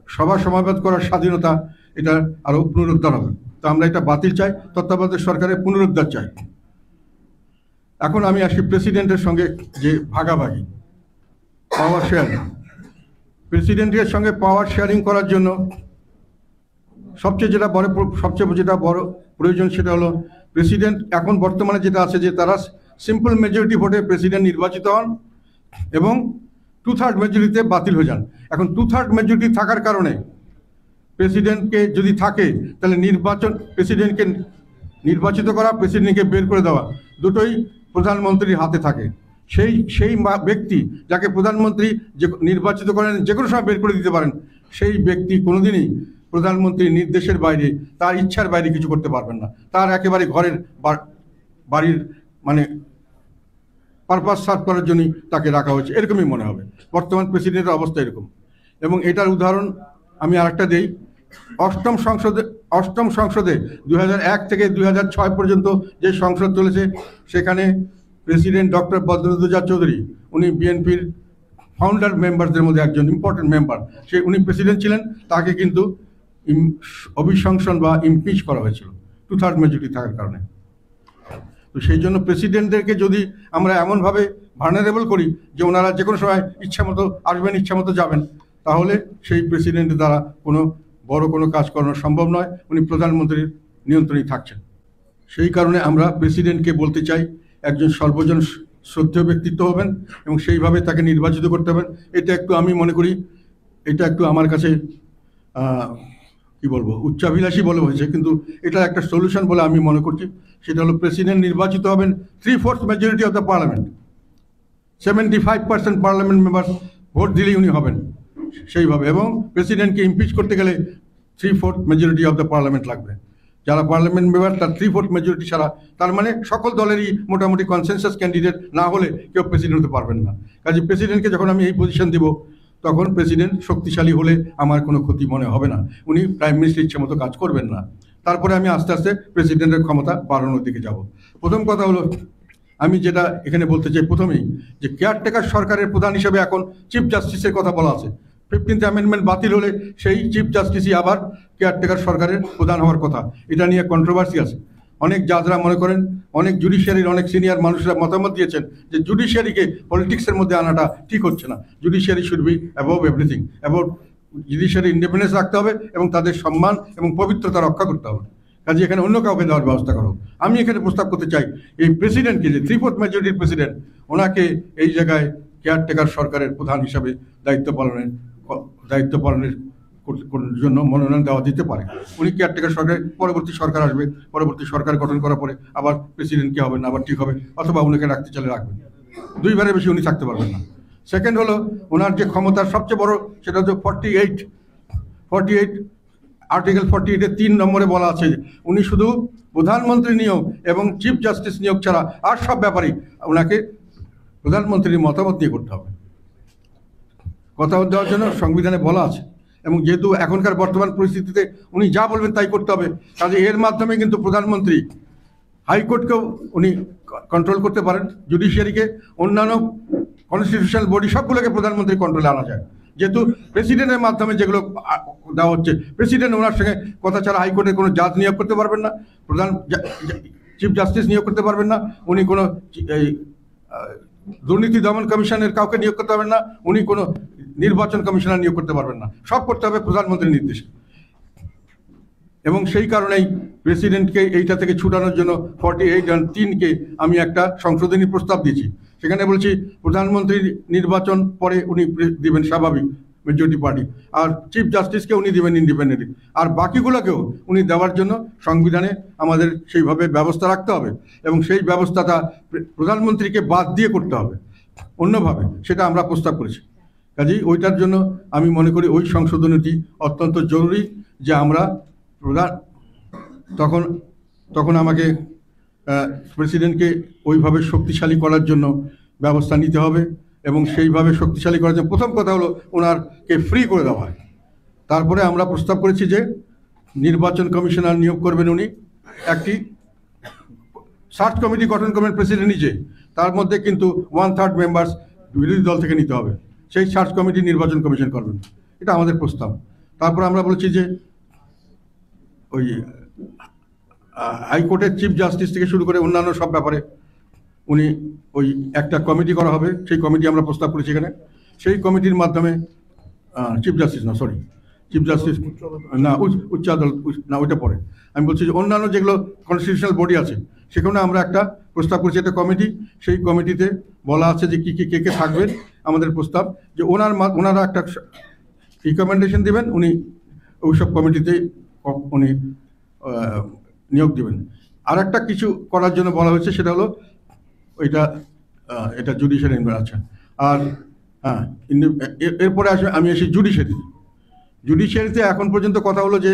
সভা সমাবেশ করার স্বাধীনতা, এটা আরও পুনরুদ্ধার হবে। তো আমরা এটা বাতিল চাই, তত্ত্বাবধায়ক সরকারের পুনরুদ্ধার চাই। এখন আমি আসি প্রেসিডেন্টের সঙ্গে যে ভাগাভাগি, পাওয়ার শেয়ারিং। প্রেসিডেন্টের সঙ্গে পাওয়ার শেয়ারিং করার জন্য সবচেয়ে যেটা বড় প্রয়োজন সেটা হলো, প্রেসিডেন্ট এখন বর্তমানে যেটা আছে যে তারা সিম্পল মেজরিটি ভোটে প্রেসিডেন্ট নির্বাচিত হন এবং 2/3 মেজরিটিতে বাতিল হয়ে যান। এখন 2/3 মেজরিটি থাকার কারণে প্রেসিডেন্টকে যদি থাকে, তাহলে প্রেসিডেন্টকে নির্বাচিত করা, প্রেসিডেন্টকে বের করে দেওয়া, দুটোই প্রধানমন্ত্রীর হাতে থাকে। সেই ব্যক্তি যাকে প্রধানমন্ত্রী যে নির্বাচিত করেন, যে কোনো সময় বের করে দিতে পারেন, সেই ব্যক্তি কোনোদিনই প্রধানমন্ত্রীর নির্দেশের বাইরে, তার ইচ্ছার বাইরে কিছু করতে পারবেন না। তার একেবারে বাড়ির মানে পারপাস সার্ভ করার জন্যই তাকে রাখা হয়েছে, এরকমই মনে হবে। বর্তমান প্রেসিডেন্টের অবস্থা এরকম। এবং এটার উদাহরণ আমি আরেকটা দিই। অষ্টম সংসদে 2001 থেকে 2006 পর্যন্ত যে সংসদ চলেছে, সেখানে প্রেসিডেন্ট ডক্টর বদরুদ্দোজা চৌধুরী, উনি বিএনপির ফাউন্ডার মেম্বারদের মধ্যে একজন ইম্পর্টেন্ট মেম্বার, উনি প্রেসিডেন্ট ছিলেন, তাকে কিন্তু অভিশংসন বা ইমপিচ করা হয়েছিল 2/3 মেজরিটি থাকার কারণে। তো সেই জন্য প্রেসিডেন্টদেরকে যদি আমরা এমনভাবে ভার্নারেবল করি যে ওনারা যে কোনো সময় ইচ্ছা মতো আসবেন, ইচ্ছা মতো যাবেন, তাহলে সেই প্রেসিডেন্টের দ্বারা বড় কোনো কাজ করানো সম্ভব নয়। উনি প্রধানমন্ত্রীর নিয়ন্ত্রণেই থাকছেন। সেই কারণে আমরা প্রেসিডেন্টকে বলতে চাই একজন সর্বজন শ্রদ্ধেয় ব্যক্তিত্ব হবেন এবং সেইভাবে তাকে নির্বাচিত করতে হবেন। এটা একটু আমি মনে করি, এটা একটু আমার কাছে কি বলবো, উচ্চাভিলাষী বলে হয়েছে, কিন্তু এটা একটা সলিউশন বলে আমি মনে করছি। সেটা হলো প্রেসিডেন্ট নির্বাচিত হবেন 3/4 majority of the parliament, 75% parliament member vote দিলেই উনি হবেন সেইভাবে। এবং প্রেসিডেন্টকে ইমপিচ করতে গেলে 3/4 মেজরিটি অফ দ্য পার্লামেন্ট লাগবে। যারা পার্লামেন্ট মেম্বার তার 3/4 মেজরিটি ছাড়া, তার মানে সকল দলেরই মোটামুটি কনসেনসাস ক্যান্ডিডেট না হলে কেউ প্রেসিডেন্ট হতে পারবেন না। কাজে প্রেসিডেন্টকে যখন আমি এই পজিশন দিব, তখন প্রেসিডেন্ট শক্তিশালী হলে আমার কোনো ক্ষতি মনে হবে না, উনি প্রাইম মিনিস্টার ইচ্ছে মতো কাজ করবেন না। তারপরে আমি আস্তে আস্তে প্রেসিডেন্টের ক্ষমতা বাড়ানোর দিকে যাব। প্রথম কথা হলো, আমি যেটা এখানে বলতে চাই প্রথমেই, যে কেয়ারটেকার সরকারের প্রধান হিসেবে এখন চিফ জাস্টিসের কথা বলা আছে। 15th অ্যামেন্ডমেন্ট বাতিল হলে সেই চিফ জাস্টিসই আবার কেয়ারটেকার সরকারের প্রধান হওয়ার কথা। এটা নিয়ে কন্ট্রোভার্সি আছে। অনেক জাজরা মনে করেন, অনেক জুডিশিয়ারির অনেক সিনিয়র মানুষরা মতামত দিয়েছেন যে জুডিশিয়ারিকে পলিটিক্সের মধ্যে আনাটা ঠিক হচ্ছে না। Judiciary should be above everything, above judiciary independence রাখতে হবে এবং তাদের সম্মান এবং পবিত্রতা রক্ষা করতে হবে। কাজে এখানে অন্য কাউকে দেওয়ার ব্যবস্থা করো। আমি এখানে প্রস্তাব করতে চাই এই প্রেসিডেন্টকে, যে 3/4 মেজরিটির প্রেসিডেন্ট, ওনাকে এই জায়গায় কেয়ারটেকার সরকারের প্রধান হিসাবে দায়িত্ব পালনের জন্য মনোনয়ন দেওয়া যেতে পারে। উনি কেয়ারটেকার সরকার, পরবর্তী সরকার আসবে, পরবর্তী সরকার গঠন করার পরে আবার প্রেসিডেন্ট কে হবেন, আবার ঠিক হবে, অথবা উনাকে রাখতে চাইলে রাখবেন। 2বারের বেশি উনি থাকতে পারবেন না। সেকেন্ড হলো, ওনার যে ক্ষমতার সবচেয়ে বড়, সেটা হচ্ছে 48 আর্টিকেল 48-এর 3 নম্বরে বলা আছে উনি শুধু প্রধানমন্ত্রী নিয়োগ এবং চিফ জাস্টিস নিয়োগ ছাড়া আর সব ব্যাপারেই ওনাকে প্রধানমন্ত্রীর মতামত নিয়ে করতে হবে। কথা দেওয়ার জন্য সংবিধানে বলা আছে। এবং যেহেতু এখনকার বর্তমান পরিস্থিতিতে উনি যা বলবেন তাই করতে হবে, কাজে এর মাধ্যমে কিন্তু প্রধানমন্ত্রী হাইকোর্টকেও উনি কন্ট্রোল করতে পারেন, জুডিশিয়ারিকে, অন্যান্য কনস্টিটিউশনাল বডি সবগুলোকে প্রধানমন্ত্রী কন্ট্রোলে আনা যায়। যেহেতু প্রেসিডেন্টের মাধ্যমে যেগুলো দেওয়া হচ্ছে, প্রেসিডেন্ট ওনার সঙ্গে কথা ছাড়া হাইকোর্টের কোনো জাজ নিয়োগ করতে পারবেন না, চিফ জাস্টিস নিয়োগ করতে পারবেন না, উনি কোনো দুর্নীতি দমন কমিশনের কাউকে নিয়োগ করতে পারবেন না, উনি কোনো নির্বাচন কমিশনার নিয়োগ করতে পারবেন না, সব করতে হবে প্রধানমন্ত্রীর নির্দেশে। এবং সেই কারণেই প্রেসিডেন্টকে এইটা থেকে ছুটানোর জন্য 48(3)কে আমি একটা সংশোধনী প্রস্তাব দিয়েছি। সেখানে বলছি প্রধানমন্ত্রীর নির্বাচন পরে উনি দিবেন স্বাভাবিক মেজরিটি পার্টি, আর চিফ জাস্টিসকে উনি দিবেন ইন্ডিপেন্ডেন্টলি, আর বাকিগুলোকেও উনি দেওয়ার জন্য সংবিধানে আমাদের সেইভাবে ব্যবস্থা রাখতে হবে এবং সেই ব্যবস্থাটা প্রধানমন্ত্রীকে বাদ দিয়ে করতে হবে অন্যভাবে, সেটা আমরা প্রস্তাব করেছি। কাজেই ওইটার জন্য আমি মনে করি ওই সংশোধনীটি অত্যন্ত জরুরি, যে আমরা তখন আমাকে প্রেসিডেন্টকে ওইভাবে শক্তিশালী করার জন্য ব্যবস্থা নিতে হবে এবং সেইভাবে শক্তিশালী করার জন্য প্রথম কথা হলো ওনারকে ফ্রি করে দেওয়া হয়। তারপরে আমরা প্রস্তাব করেছি যে নির্বাচন কমিশনার নিয়োগ করবেন উনি, একটি সার্চ কমিটি গঠন করবেন প্রেসিডেন্ট নিজে, তার মধ্যে কিন্তু 1/3 মেম্বার্স বিরোধী দল থেকে নিতে হবে, সেই সার্চ কমিটি নির্বাচন কমিশন করবেন, এটা আমাদের প্রস্তাব। তারপর আমরা বলছি যে ওই হাইকোর্টের চিফ জাস্টিস থেকে শুরু করে অন্যান্য সব ব্যাপারে উনি ওই একটা কমিটি করা হবে, সেই কমিটি আমরা প্রস্তাব করেছি এখানে। সেই কমিটির মাধ্যমে চিফ জাস্টিস না, উচ্চ আদালত না, ওইটা পরে। আমি বলছি যে অন্যান্য যেগুলো কনস্টিটিউশনাল বডি আছে সেখানে আমরা একটা প্রস্তাব করেছি, একটা কমিটি। সেই কমিটিতে বলা আছে যে কে কে থাকবেন। আমাদের প্রস্তাব যে ওনারা একটা রিকমেন্ডেশন দেবেন, উনি ওইসব কমিটিতে উনি নিয়োগ দেবেন। আর একটা কিছু করার জন্য বলা হয়েছে, সেটা হলো এটা জুডিশিয়ারি আছে। আর হ্যাঁ, এরপরে আমি আসি জুডিশিয়ারিতে এখন পর্যন্ত কথা হলো যে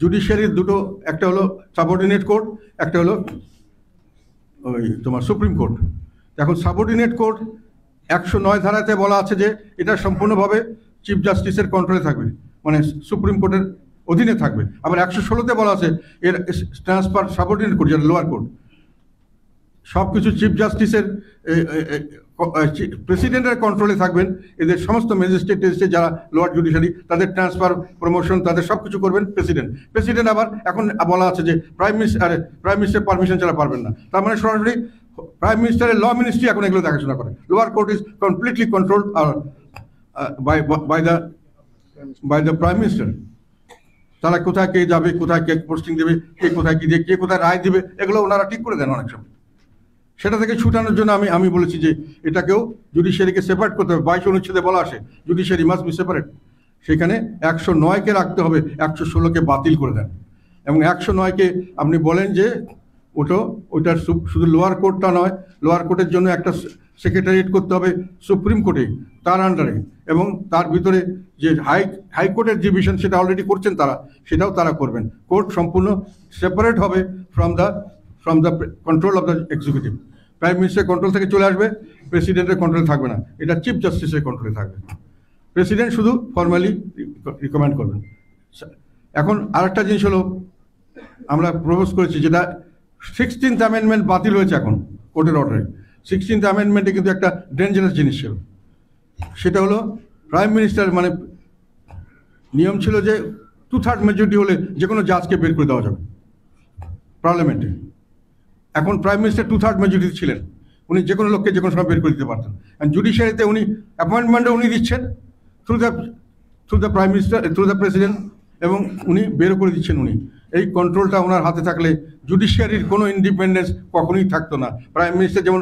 জুডিশিয়ারির দুটো, একটা হলো সাবঅর্ডিনেট কোর্ট, একটা হলো ওই তোমার সুপ্রিম কোর্ট। এখন সাবঅর্ডিনেট কোর্ট 109 ধারাতে বলা আছে যে এটা সম্পূর্ণভাবে চিফ জাস্টিসের কন্ট্রোলে থাকবে, মানে সুপ্রিম কোর্টের অধীনে থাকবে। আবার 116-তে বলা আছে এর ট্রান্সফার সাবঅর্ডিনেট কোর্ট, যেটা লোয়ার কোর্ট, সব কিছু চিফ জাস্টিসের প্রেসিডেন্টের কন্ট্রোলে থাকবেন। এদের সমস্ত ম্যাজিস্ট্রেট যারা লোয়ার জুডিশিয়ারি তাদের ট্রান্সফার, প্রমোশন, তাদের সব কিছু করবেন প্রেসিডেন্ট আবার এখন বলা আছে যে প্রাইম মিনিস্টার পারমিশন ছাড়া পারবেন না। তার মানে সরাসরি প্রাইম মিনিস্টারের ল মিনিস্ট্রি এখন এগুলো দেখাশোনা করে। Lower court is completely controlled by the prime minister. তারা কোথায় কে যাবে, কোথায় কে পোস্টিং দেবে, কে কোথায় কি দিয়ে, কে কোথায় রায় দেবে, এগুলো ওনারা ঠিক করে দেন অনেক সময়। সেটা থেকে ছুটানোর জন্য আমি বলেছি যে এটাকেও জুডিশিয়ারিকে সেপারেট করতে হবে। 22 অনুচ্ছেদে বলা আসে জুডিশিয়ারি মাস্ট বি সেপারেট। সেখানে 109কে রাখতে হবে, 116কে বাতিল করে দেন। এবং 109কে আপনি বলেন যে ওটার শুধু লোয়ার কোর্টটা নয়, লোয়ার কোর্টের জন্য একটা সেক্রেটারিয়েট করতে হবে সুপ্রিম কোর্টে, তার আন্ডারে, এবং তার ভিতরে যে হাইকোর্টের যে ভিশন সেটা অলরেডি করছেন তারা, সেটাও তারা করবেন। কোর্ট সম্পূর্ণ সেপারেট হবে from the control of the executive. Prime মিনিস্টারের কন্ট্রোল থেকে চলে আসবে, প্রেসিডেন্টের কন্ট্রোলে থাকবে না, এটা চিফ জাস্টিসের কন্ট্রোলে থাকবে। প্রেসিডেন্ট শুধু ফর্মালি রিকমেন্ড করবেন। এখন আরেকটা জিনিস হলো, আমরা প্রপোজ করেছি যেটা 16th অ্যামেন্ডমেন্ট বাতিল হয়েছে এখন কোর্টের অর্ডারে। 16th অ্যামেন্ডমেন্টে কিন্তু একটা ডেঞ্জারাস জিনিস ছিল, সেটা হলো প্রাইম মিনিস্টার মানে নিয়ম ছিল যে 2/3 মেজরিটি হলে যে কোনো জাজকে বের করে দেওয়া যাবে পার্লামেন্টে। এখন প্রাইম মিনিস্টার 2/3 মেজরিটি ছিলেন, উনি যে কোনো লোককে যে কোনো সময় বের করে দিতে পারতেন। জুডিশিয়ারিতে উনি অ্যাপয়েন্টমেন্টও উনি দিচ্ছেন through the prime minister, through the president, এবং উনি বেরও করে দিচ্ছেন উনি। এই কন্ট্রোলটা ওনার হাতে থাকলে জুডিশিয়ারির কোনো ইন্ডিপেন্ডেন্স কখনোই থাকতো না। প্রাইম মিনিস্টার যেমন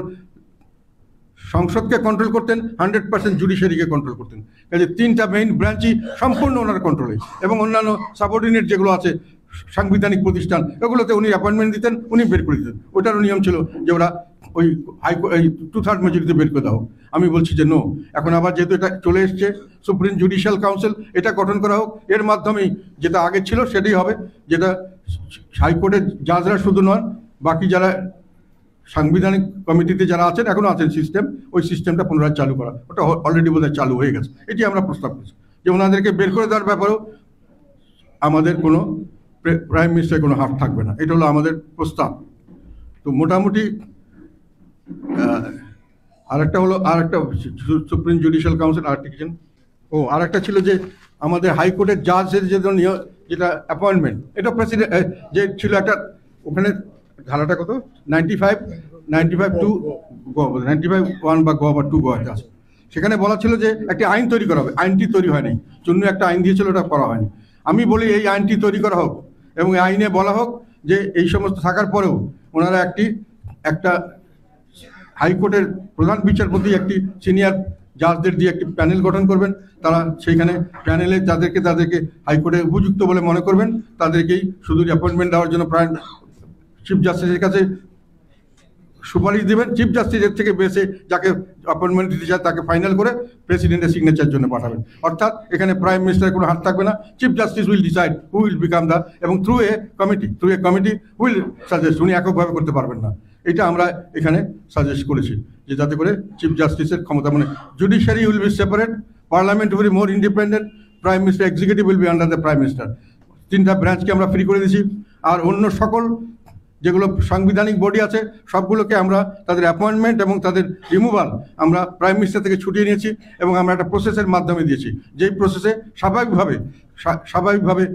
সংসদকে কন্ট্রোল করতেন, 100% জুডিশিয়ারিকে কন্ট্রোল করতেন। কাজে 3টা মেইন ব্রাঞ্চই সম্পূর্ণ ওনার কন্ট্রোলে, এবং অন্যান্য সাবঅর্ডিনেট যেগুলো আছে সাংবিধানিক প্রতিষ্ঠান, ওগুলোতে উনি অ্যাপয়েন্টমেন্ট দিতেন, উনি বের করে দিতেন। ওটারও নিয়ম ছিল যে ওরা ওই 2/3 মেজরিটিতে বের করে দাও। আমি বলছি যে নো, এখন আবার যেহেতু এটা চলে এসছে সুপ্রিম জুডিশিয়াল কাউন্সিল, এটা গঠন করা হোক। এর মাধ্যমেই যেটা আগে ছিল সেটাই হবে, যেটা হাইকোর্টের জাজরা শুধু নন, বাকি যারা সাংবিধানিক কমিটিতে যারা আছেন, এখনও আছেন সিস্টেম, ওই সিস্টেমটা পুনরায় চালু করা। ওটা অলরেডি বোধহয় চালু হয়ে গেছে। এটি আমরা প্রস্তাব করছি যে ওনাদেরকে বের করে দেওয়ার ব্যাপারেও আমাদের কোনো প্রাইম মিনিস্টারের কোনো হাত থাকবে না। এটা হলো আমাদের প্রস্তাব। তো মোটামুটি আরেকটা সুপ্রিম জুডিশিয়াল কাউন্সিল আরেকটা কিছু আরেকটা ছিল যে আমাদের হাইকোর্টের জাজের যেটা অ্যাপয়েন্টমেন্ট, এটা প্রেসিডেন্ট যে ছিল একটা, ওখানে ধারাটা কত 95(1) বা 2 আছে। সেখানে বলা ছিল যে একটি আইন তৈরি করা হবে। আইনটি তৈরি হয়নি, চুন্নু একটা আইন দিয়েছিল, ওটা করা হয়নি। আমি বলি এই আইনটি তৈরি করা হোক, এবং এই আইনে বলা হোক যে এই সমস্ত থাকার পরেও ওনারা একটা হাইকোর্টের প্রধান বিচারপতি একটি সিনিয়র জাজদের দিয়ে একটি প্যানেল গঠন করবেন। তারা সেইখানে প্যানেলে তাদেরকে হাইকোর্টে উপযুক্ত বলে মনে করবেন, তাদেরকেই শুধু অ্যাপয়েন্টমেন্ট দেওয়ার জন্য প্রায় চিফ জাস্টিসের কাছে সুপারিশ দেবেন। চিফ জাস্টিসের থেকে বেসে যাকে অ্যাপয়েন্টমেন্ট দিতে চায় তাকে ফাইনাল করে প্রেসিডেন্টের সিগনেচার জন্য পাঠাবেন। অর্থাৎ এখানে প্রাইম মিনিস্টারের কোনো হাত থাকবে না। Chief justice will decide who will become এবং through a committee will suggest. উনি এককভাবে করতে পারবেন না। এটা আমরা এখানে সাজেস্ট করেছি যে যাতে করে চিফ জাস্টিসের ক্ষমতা, মানে judiciary will be separate, parliament will be more independent, prime minister executive will be under the prime minister. 3টা ব্রাঞ্চকে আমরা ফ্রি করে দিয়েছি। আর অন্য সকল যেগুলো সাংবিধানিক বডি আছে সবগুলোকে আমরা তাদের অ্যাপয়েন্টমেন্ট এবং তাদের রিমুভাল আমরা প্রাইম মিনিস্টার থেকে ছুটিয়ে নিয়েছি, এবং আমরা একটা প্রসেসের মাধ্যমে দিয়েছি, যেই প্রসেসে স্বাভাবিকভাবে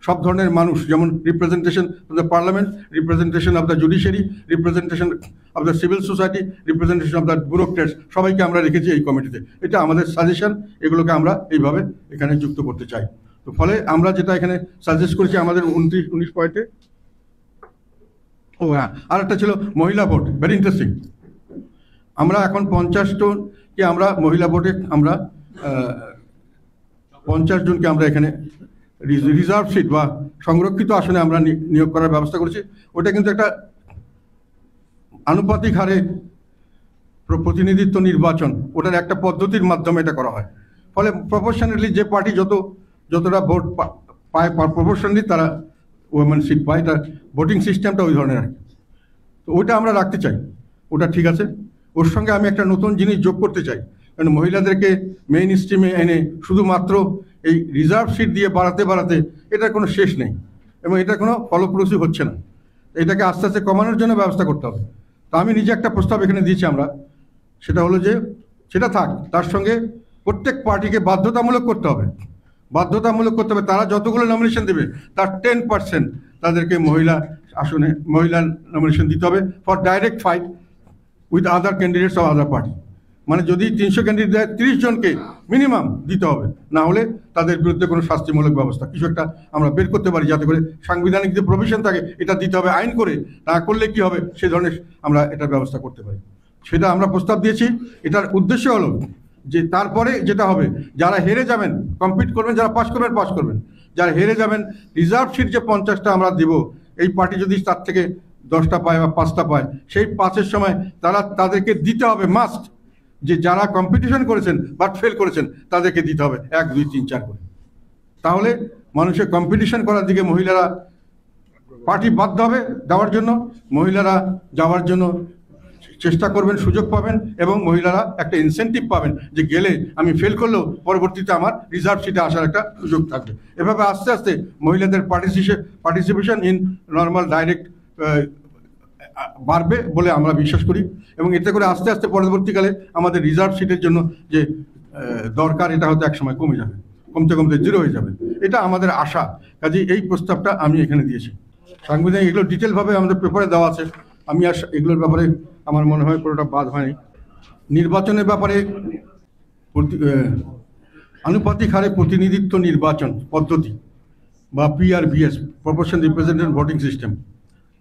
সব ধরনের মানুষ, যেমন representation of the parliament, representation of the judiciary, representation of the civil society, representation of the bureaucrats, সবাইকে আমরা রেখেছি এই কমিটিতে। এটা আমাদের সাজেশন, এগুলোকে আমরা এইভাবে এখানে যুক্ত করতে চাই। তো ফলে আমরা যেটা এখানে সাজেস্ট করেছি আমাদের 19 পয়েন্টে। হ্যাঁ, আর একটা ছিল মহিলা ভোট, ভেরি ইন্টারেস্টিং। আমরা এখন 50 জনকে আমরা মহিলা ভোটে আমরা 50 জনকে আমরা এখানে রিজার্ভ সিট বা সংরক্ষিত আসনে আমরা নিয়োগ করার ব্যবস্থা করেছি। ওটা কিন্তু একটা আনুপাতিক হারে প্রতিনিধিত্ব নির্বাচন, ওটার একটা পদ্ধতির মাধ্যমে এটা করা হয়। ফলে প্রপোর্শনালি যে পার্টি যতটা ভোট পায় প্রপোর্শনালি তারা ওমেন সিট পায়। এটা ভোটিং সিস্টেমটা ওই ধরনের আর কি। তো ওইটা আমরা রাখতে চাই, ওটা ঠিক আছে। ওর সঙ্গে আমি একটা নতুন জিনিস যোগ করতে চাই, কারণ মহিলাদেরকে মেইন স্ট্রিমে এনে শুধুমাত্র এই রিজার্ভ সিট দিয়ে বাড়াতে এটার কোনো শেষ নেই, এবং এটা কোনো ফলপ্রসূ হচ্ছে না। এটাকে আস্তে আস্তে কমানোর জন্য ব্যবস্থা করতে হবে। তা আমি নিজে একটা প্রস্তাব এখানে দিয়েছি আমরা, সেটা হলো যে সেটা থাক, তার সঙ্গে প্রত্যেক পার্টিকে বাধ্যতামূলক করতে হবে, তারা যতগুলো নমিনেশন দেবে তার 10% তাদেরকে মহিলা আসনে মহিলা নমিনেশন দিতে হবে for direct fight with other candidates of other party. মানে যদি 300 ক্যান্ডিডেট দেয় 30 জনকে মিনিমাম দিতে হবে, না হলে তাদের বিরুদ্ধে কোনো শাস্তিমূলক ব্যবস্থা কিছু একটা আমরা বের করতে পারি, যাতে করে সাংবিধানিক যে প্রভিশন থাকে এটা দিতে হবে আইন করে, তা করলে কি হবে সেই ধরনের আমরা এটার ব্যবস্থা করতে পারি, সেটা আমরা প্রস্তাব দিয়েছি। এটার উদ্দেশ্য হলো যে তারপরে যেটা হবে, যারা হেরে যাবেন কমপ্লিট করবেন, যারা পাস করবেন, যারা হেরে যাবেন রিজার্ভ সিট যে 50টা আমরা দেব, এই পার্টি যদি তার থেকে 10টা পায় বা 5টা পায়, সেই 5-এর সময় তাদেরকে দিতে হবে মাস্ট, যে যারা কম্পিটিশন করেছেন বাট ফেল করেছেন তাদেরকে দিতে হবে 1, 2, 3, 4 করে। তাহলে মানুষের কম্পিটিশন করার দিকে মহিলারা পার্টি বাধ্য হবে দেওয়ার জন্য, মহিলারা যাওয়ার জন্য চেষ্টা করবেন, সুযোগ পাবেন, এবং মহিলারা একটা ইনসেন্টিভ পাবেন যে গেলে আমি ফেল করলেও পরবর্তীতে আমার রিজার্ভ সিটে আসার একটা সুযোগ থাকবে। এভাবে আস্তে আস্তে মহিলাদের পার্টিসিপেশন ইন নর্মাল ডাইরেক্ট বাড়বে বলে আমরা বিশ্বাস করি, এবং এতে করে আস্তে আস্তে পরবর্তীকালে আমাদের রিজার্ভ সিটের জন্য যে দরকার এটা হয়তো একসময় কমে যাবে, কমতে 0 হয়ে যাবে, এটা আমাদের আশা। কাজেই এই প্রস্তাবটা আমি এখানে দিয়েছি। সাংবিধানিক এগুলো ডিটেলভাবে আমাদের পেপারে দেওয়া আছে, আমি আর এগুলোর ব্যাপারে আমার মনে হয় পুরোটা বাদ হয়নি। নির্বাচনের ব্যাপারে আনুপাতিক হারে প্রতিনিধিত্ব নির্বাচন পদ্ধতি বা PRBS, proportion representative voting system,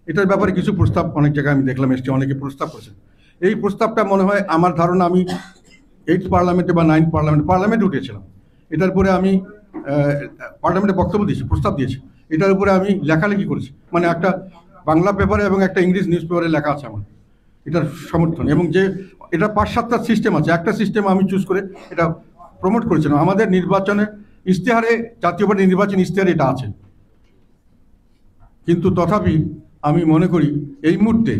এটার ব্যাপারে কিছু প্রস্তাব অনেক জায়গায় আমি দেখলাম এসছে, অনেকে প্রস্তাব করেছেন। এই প্রস্তাবটা মনে হয় আমার ধারণা, আমি 8th পার্লামেন্টে বা 9th পার্লামেন্টে উঠেছিলাম, এটার উপরে আমি পার্লামেন্টে বক্তব্য দিয়েছি, প্রস্তাব দিয়েছি, এটার উপরে আমি লেখালেখি করেছি, মানে একটা বাংলা পেপারে এবং একটা ইংলিশ নিউজ পেপারে লেখা আছে আমার এটার সমর্থন, এবং যে এটা 5-7টা সিস্টেম আছে, একটা সিস্টেম আমি চুজ করে এটা প্রমোট করেছিলাম। আমাদের নির্বাচনের ইশতেহারে, জাতীয় পার্টির নির্বাচন ইশতেহারে এটা আছে, কিন্তু তথাপি আমি মনে করি এই মুহূর্তে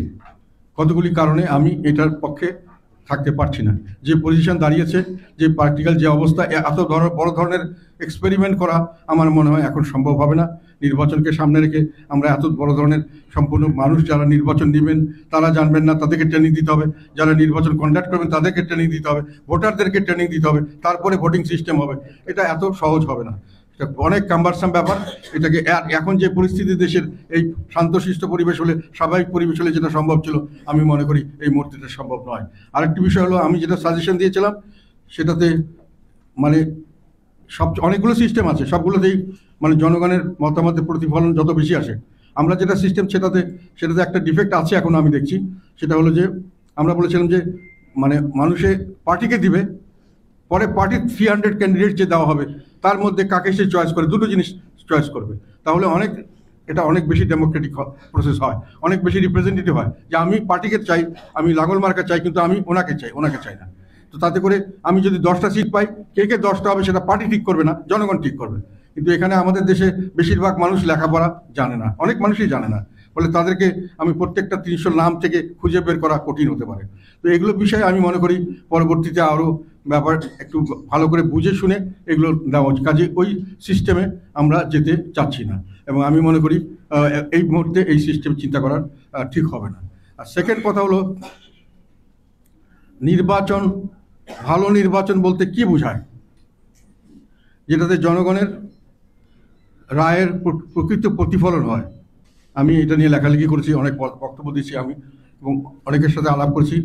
কতগুলি কারণে আমি এটার পক্ষে থাকতে পারছি না। যে পজিশন দাঁড়িয়েছে, যে প্র্যাকটিক্যাল যে অবস্থা, এত বড় ধরনের এক্সপেরিমেন্ট করা আমার মনে হয় এখন সম্ভব হবে না। নির্বাচনকে সামনে রেখে আমরা এত বড় ধরনের সম্পূর্ণ মানুষ যারা নির্বাচন নেবেন তারা জানবেন না, তাদেরকে ট্রেনিং দিতে হবে, যারা নির্বাচন কন্ডাক্ট করবেন তাদেরকে ট্রেনিং দিতে হবে, ভোটারদেরকে ট্রেনিং দিতে হবে, তারপরে ভোটিং সিস্টেম হবে, এটা এত সহজ হবে না, এটা অনেক কাম্বারসাম ব্যাপার। এটাকে এখন যে পরিস্থিতি দেশের, এই শান্তশিষ্ট পরিবেশ হলে, স্বাভাবিক পরিবেশ হলে যেটা সম্ভব ছিল, আমি মনে করি এই মুহূর্তে এটা সম্ভব নয়। আরেকটি বিষয় হলো, আমি যেটা সাজেশন দিয়েছিলাম সেটাতে মানে অনেকগুলো সিস্টেম আছে, সবগুলোতেই মানে জনগণের মতামতের প্রতিফলন যত বেশি আসে। আমরা যেটা সিস্টেম সেটাতে একটা ডিফেক্ট আছে এখনো আমি দেখছি, সেটা হলো যে আমরা বলেছিলাম যে মানে মানুষে পার্টিকে দিবে, পরে পার্টির 300 ক্যান্ডিডেট যে দেওয়া হবে তার মধ্যে কাকে সে চয়েস করে, দুটো জিনিস চয়েস করবে, তাহলে এটা অনেক বেশি ডেমোক্রেটিক প্রসেস হয়, অনেক বেশি রিপ্রেজেন্টেটিভ হয়, যে আমি পার্টিকে চাই, আমি লাঙ্গল মার্কা চাই, কিন্তু আমি ওনাকে চাই না। তো তাতে করে আমি যদি 10টা সিট পাই, কে 10টা হবে সেটা পার্টি ঠিক করবে না, জনগণ ঠিক করবে। কিন্তু এখানে আমাদের দেশে বেশিরভাগ মানুষ লেখাপড়া জানে না, অনেক মানুষই জানে না, বলে তাদেরকে আমি প্রত্যেকটা 300 নাম থেকে খুঁজে বের করা কঠিন হতে পারে। তো এগুলো বিষয়ে আমি মনে করি পরবর্তীতে আরও ব্যাপার একটু ভালো করে বুঝে শুনে এগুলো দেওয়া উচিত। কাজে ওই সিস্টেমে আমরা যেতে চাচ্ছি না, এবং আমি মনে করি এই মুহূর্তে এই সিস্টেম চিন্তা করার ঠিক হবে না। আর সেকেন্ড কথা হলো, নির্বাচন, ভালো নির্বাচন বলতে কি বোঝায়, যেটাতে জনগণের রায়ের প্রকৃত প্রতিফলন হয়। আমি এটা নিয়ে লেখালেখি করেছি, অনেক বক্তব্য দিয়েছি আমি, এবং অনেকের সাথে আলাপ করেছি।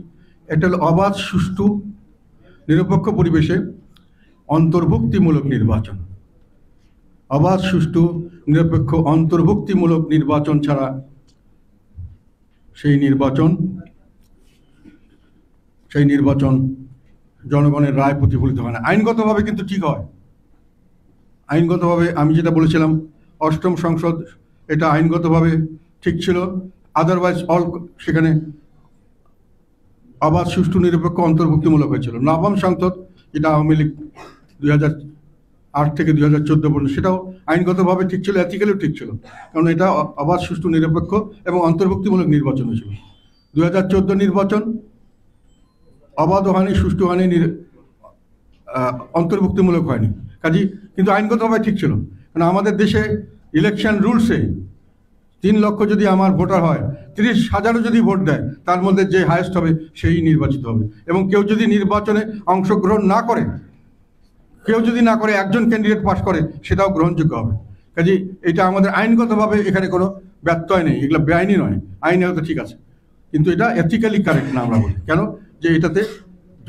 এটা হলো অবাধ, সুষ্ঠু, নিরপেক্ষ পরিবেশে অন্তর্ভুক্তিমূলক নির্বাচন। অবাধ, সুষ্ঠু, নিরপেক্ষ অন্তর্ভুক্তিমূলক নির্বাচন ছাড়া সেই নির্বাচন জনগণের রায় প্রতিফলিত হয় না। আইনগতভাবে কিন্তু ঠিক হয়, আইনগতভাবে আমি যেটা বলেছিলাম 8ম সংসদ, এটা আইনগতভাবে ঠিক ছিল, আদারওয়াইজ সেখানে অবাধ, সুষ্ঠু, নিরপেক্ষ অন্তর্ভুক্তিমূলক হয়েছিল। 9ম সংসদ, যেটা আওয়ামী লীগ 2008 থেকে 2014 পর্যন্ত, সেটাও আইনগতভাবে ঠিক ছিল, এথিক্যালিও ঠিক ছিল, কারণ এটা অবাধ, সুষ্ঠু, নিরপেক্ষ এবং অন্তর্ভুক্তিমূলক নির্বাচন হয়েছিল। 2014 নির্বাচন অবাধ হয়নি, সুষ্ঠু হয়নি, অন্তর্ভুক্তিমূলক হয়নি, কাজেই কিন্তু আইনগতভাবে ঠিক ছিল। কারণ আমাদের দেশে ইলেকশন রুলসে 3 লক্ষ যদি আমার ভোটার হয়, 30,000ও যদি ভোট দেয়, তার মধ্যে যে হায়েস্ট হবে সেই নির্বাচিত হবে। এবং কেউ যদি নির্বাচনে অংশগ্রহণ না করে, একজন ক্যান্ডিডেট পাশ করে, সেটাও গ্রহণযোগ্য হবে। কাজে এটা আমাদের আইনগতভাবে এখানে কোনো ব্যত্যয় নেই, এগুলো বেআইনি নয়, আইনে হয়তো ঠিক আছে, কিন্তু এটা এথিক্যালি কারেক্ট না আমরা বলি। কেন? যে এটাতে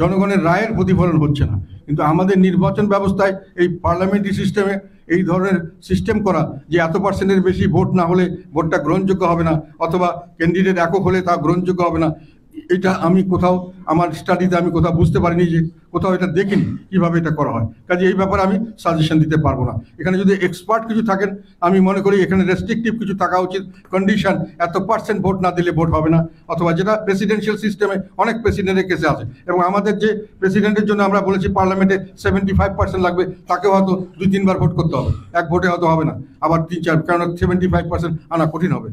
জনগণের রায়ের প্রতিফলন হচ্ছে না। কিন্তু আমাদের নির্বাচন ব্যবস্থায় এই পার্লামেন্টারি সিস্টেমে এই ধরনের সিস্টেম করা, যে এত পার্সেন্টের বেশি ভোট না হলে ভোটটা গ্রহণযোগ্য হবে না, অথবা ক্যান্ডিডেট একক হলে তা গ্রহণযোগ্য হবে না, এটা আমি কোথাও আমার স্টাডিতে আমি কোথাও বুঝতে পারিনি, যে কোথাও এটা দেখিনি কিভাবে এটা করা হয়। কাজে এই ব্যাপারে আমি সাজেশন দিতে পারবো না। এখানে যদি এক্সপার্ট কিছু থাকেন, আমি মনে করি এখানে রেস্ট্রিকটিভ কিছু থাকা উচিত, কন্ডিশন, এত পার্সেন্ট ভোট না দিলে ভোট হবে না, অথবা যেটা প্রেসিডেন্সিয়াল সিস্টেমে অনেক প্রেসিডেন্টের কেসে আছে। এবং আমাদের যে প্রেসিডেন্টের জন্য আমরা বলেছি পার্লামেন্টে 75% লাগবে, তাকেও হয়তো 2-3 বার ভোট করতে হবে, এক ভোটে হয়তো হবে না, আবার 3-4, কারণ 75% আনা কঠিন হবে।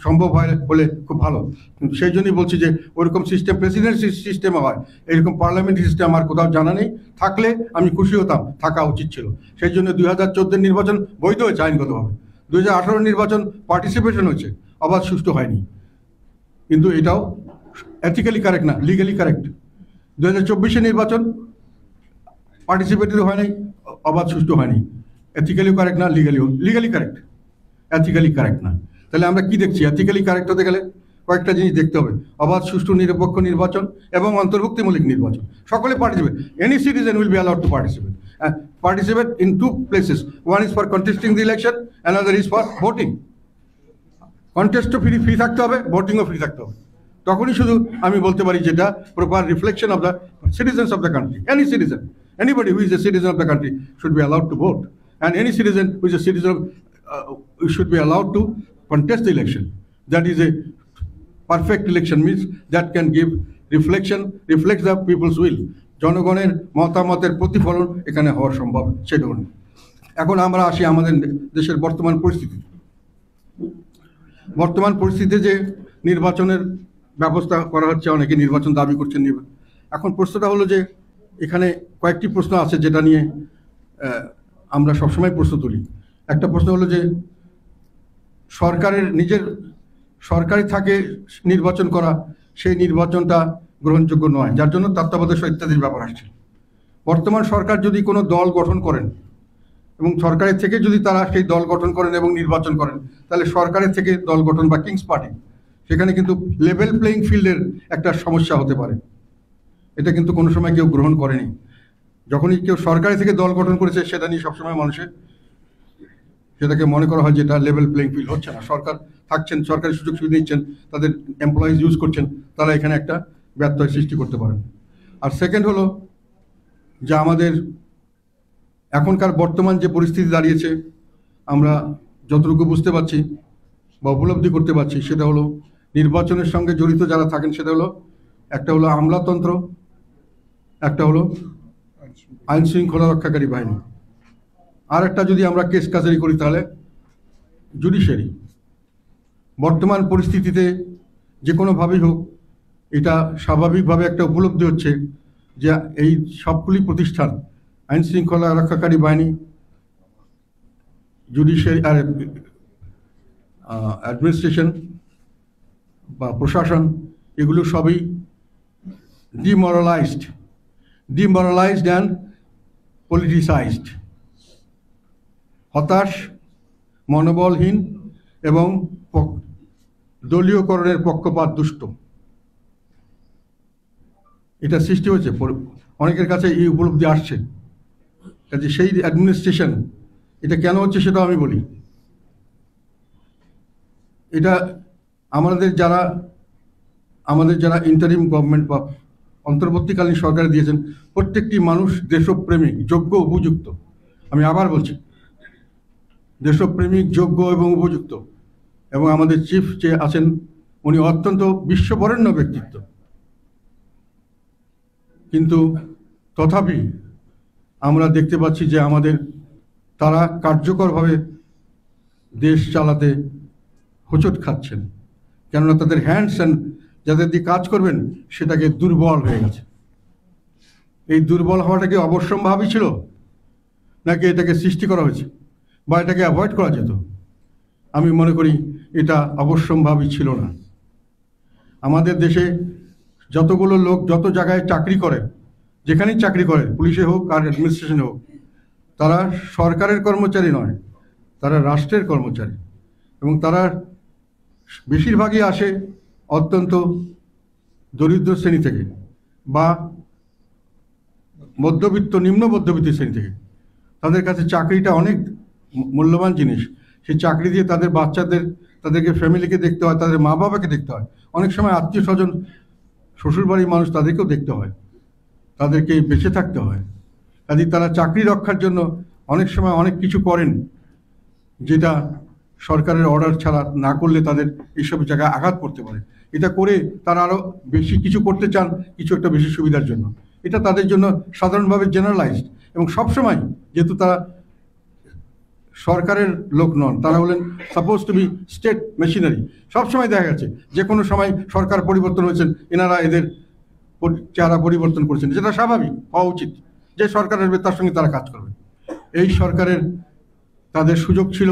সম্ভব হয় বলে খুব ভালো, কিন্তু সেই জন্যই বলছি যে ওইরকম সিস্টেম প্রেসিডেন্সি সিস্টেমে হয়, এরকম পার্লামেন্টারি সিস্টেম আমার কোথাও জানা নেই। থাকলে আমি খুশি হতাম, থাকা উচিত ছিল। সেই জন্য 2014 নির্বাচন বৈধ হয়েছে আইনগতভাবে, 2018 নির্বাচন পার্টিসিপেশন হয়েছে, অবাধ সুষ্ঠু হয়নি, কিন্তু এটাও এথিক্যালি কারেক্ট না, লিগালি কারেক্ট। 2024 নির্বাচন পার্টিসিপেটরি হয় নাই, অবাধ সুষ্ঠু হয়নি, এথিক্যালিও কারেক্ট না, লিগালি কারেক্ট, এথিক্যালি কারেক্ট না। তাহলে আমরা কি দেখছি? এথিক্যালি কারেক্ট হতে গেলে কয়েকটা জিনিস দেখতে হবে: অবাধ, সুষ্ঠু, নিরপেক্ষ নির্বাচন এবং অন্তর্ভুক্তিমূলক নির্বাচন। সকলে participate, any citizen will be allowed to participate in 2 places. One is for contesting the election, another is for voting. কন্টেস্টও ফ্রি থাকতে হবে, ভোটিংও ফ্রি থাকতে হবে। তখনই শুধু আমি বলতে পারি যেটা proper reflection of the citizens of the country. Any citizen, anybody who is a citizen of the country should be allowed to vote, and any citizen who is a citizen should be allowed to contest the election. That is a perfect election, means that can give reflects the people's will. জনগণের মতামতের প্রতিফলন এখানে হওয়া সম্ভব, সেটুকু। এখন আমরা আসি আমাদের দেশের বর্তমান পরিস্থিতিতে যে নির্বাচনের ব্যবস্থা করা হচ্ছে, অনেকে নির্বাচন দাবি করছেন। এখন প্রশ্নটা হলো যে এখানে কয়েকটি প্রশ্ন আছে যেটা নিয়ে আমরা সবসময় প্রশ্ন তুলি। একটা প্রশ্ন হলো যে সরকারের নিজের সরকারি থাকে নির্বাচন করা, সেই নির্বাচনটা গ্রহণযোগ্য নয়, যার জন্য তত্ত্বাবধায়ক ইত্যাদির ব্যাপার আসছে। বর্তমান সরকার যদি কোনো দল গঠন করেন এবং সরকারের থেকে যদি তারা সেই দল গঠন করেন এবং নির্বাচন করেন, তাহলে সরকারের থেকে দল গঠন বা কিংস পার্টি, সেখানে কিন্তু লেভেল প্লেইং ফিল্ডের একটা সমস্যা হতে পারে। এটা কিন্তু কোনো সময় কেউ গ্রহণ করেনি। যখনই কেউ সরকারি থেকে দল গঠন করেছে, সেটা নিয়ে সবসময় মানুষের সেটাকে মনে করা হয় যে এটা লেভেল প্লেইং ফিল্ড হচ্ছে না। সরকার থাকছেন, সরকারি সুযোগ সুবিধা দিচ্ছেন, তাদের এমপ্লয়িজ ইউজ করছেন, তারা এখানে একটা ব্যত্যয় সৃষ্টি করতে পারেন। আর সেকেন্ড হলো যে আমাদের এখনকার বর্তমান যে পরিস্থিতি দাঁড়িয়েছে, আমরা যতটুকু বুঝতে পারছি বা উপলব্ধি করতে পারছি, সেটা হলো নির্বাচনের সঙ্গে জড়িত যারা থাকেন, সেটা হলো একটা হলো আমলাতন্ত্র, একটা হলো আইন শৃঙ্খলা রক্ষাকারী বাহিনী, আর একটা যদি আমরা কেস কাছারি করি তাহলে জুডিশিয়ারি। বর্তমান পরিস্থিতিতে যে কোনোভাবেই হোক, এটা স্বাভাবিকভাবে একটা উপলব্ধি হচ্ছে যে এই সবগুলি প্রতিষ্ঠান, আইন শৃঙ্খলা রক্ষাকারী বাহিনী, জুডিশিয়ারি আর অ্যাডমিনিস্ট্রেশন বা প্রশাসন, এগুলো সবই ডিমোরালাইজড অ্যান্ড পলিটিসাইজড, হতাশ, মনোবলহীন এবং দলীয়করণের পক্ষপাত দুষ্ট। এটা সৃষ্টি হয়েছে, অনেকের কাছে এই উপলব্ধি আসছে। কাজে সেই অ্যাডমিনিস্ট্রেশন, এটা কেন হচ্ছে সেটাও আমি বলি। এটা আমাদের যারা ইন্টারিম গভর্নমেন্ট বা অন্তর্বর্তীকালীন সরকারে দিয়েছেন, প্রত্যেকটি মানুষ দেশপ্রেমিক, যোগ্য, উপযুক্ত। আমি আবার বলছি, দেশপ্রেমিক, যোগ্য এবং উপযুক্ত। এবং আমাদের চিফ যে আছেন, উনি অত্যন্ত বিশ্ববরেণ্য ব্যক্তিত্ব। কিন্তু তথাপি আমরা দেখতে পাচ্ছি যে তারা কার্যকরভাবে দেশ চালাতে হোঁচট খাচ্ছেন, কেননা তাদের হ্যান্ডস অ্যান্ড যাদের দিয়ে কাজ করবেন সেটাকে দুর্বল হয়ে গেছে। এই দুর্বল হওয়াটা কি অবশ্যম্ভাবী ছিল, নাকি এটাকে সৃষ্টি করা হয়েছে, বা এটাকে অ্যাভয়েড করা যেত? আমি মনে করি এটা অবশ্যম্ভাবী ছিল না। আমাদের দেশে যতগুলো লোক যত জায়গায় চাকরি করে, যেখানেই চাকরি করে, পুলিশে হোক আর অ্যাডমিনিস্ট্রেশনে হোক, তারা সরকারের কর্মচারী নয়, তারা রাষ্ট্রের কর্মচারী। এবং তারা বেশিরভাগই আসে অত্যন্ত দরিদ্র শ্রেণী থেকে বা মধ্যবিত্ত, নিম্ন মধ্যবিত্ত শ্রেণী থেকে। তাদের কাছে চাকরিটা অনেক মূল্যবান জিনিস। সেই চাকরি দিয়ে তাদের বাচ্চাদের, তাদেরকে ফ্যামিলিকে দেখতে হয়, তাদের মা বাবাকে দেখতে হয়, অনেক সময় আত্মীয় স্বজন, শ্বশুরবাড়ির মানুষ, তাদেরকেও দেখতে হয়, তাদেরকে বেঁচে থাকতে হয়। কাজে তারা চাকরি রক্ষার জন্য অনেক সময় অনেক কিছু করেন, যেটা সরকারের অর্ডার ছাড়া না করলে তাদের এইসব জায়গায় আঘাত করতে পারে। এটা করে তারা আরও বেশি কিছু করতে চান, কিছু একটা বেশি সুবিধার জন্য। এটা তাদের জন্য সাধারণভাবে জেনারেলাইজড। এবং সবসময়, যেহেতু তারা সরকারের লোক নন, তারা হলেন supposed to be state machinery, সবসময় দেখা গেছে যে কোনো সময় সরকার পরিবর্তন হয়েছেন, এনারা এদের চেহারা পরিবর্তন করেছেন, যেটা স্বাভাবিক হওয়া উচিত, যে সরকার আসবে তার সঙ্গে তারা কাজ করবে। এই সরকারের তাদের সুযোগ ছিল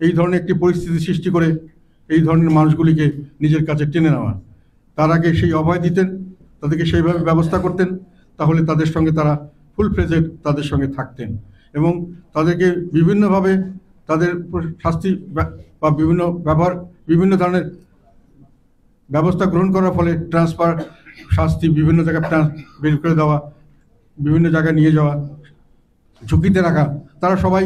এই ধরনের একটি পরিস্থিতি সৃষ্টি করে এই ধরনের মানুষগুলিকে নিজের কাছে টেনে নেওয়া। তার আগে সেই অভয় দিতেন, তাদেরকে সেইভাবে ব্যবস্থা করতেন, তাহলে তাদের সঙ্গে তারা ফুল ফ্লেজেড তাদের সঙ্গে থাকতেন এবং তাদেরকে বিভিন্নভাবে তাদের শাস্তি বা বিভিন্ন ধরনের ব্যবস্থা গ্রহণ করার ফলে ট্রান্সফার, শাস্তি, বিভিন্ন জায়গায় বের করে দেওয়া, বিভিন্ন জায়গায় নিয়ে যাওয়া, ঝুঁকিতে রাখা, তারা সবাই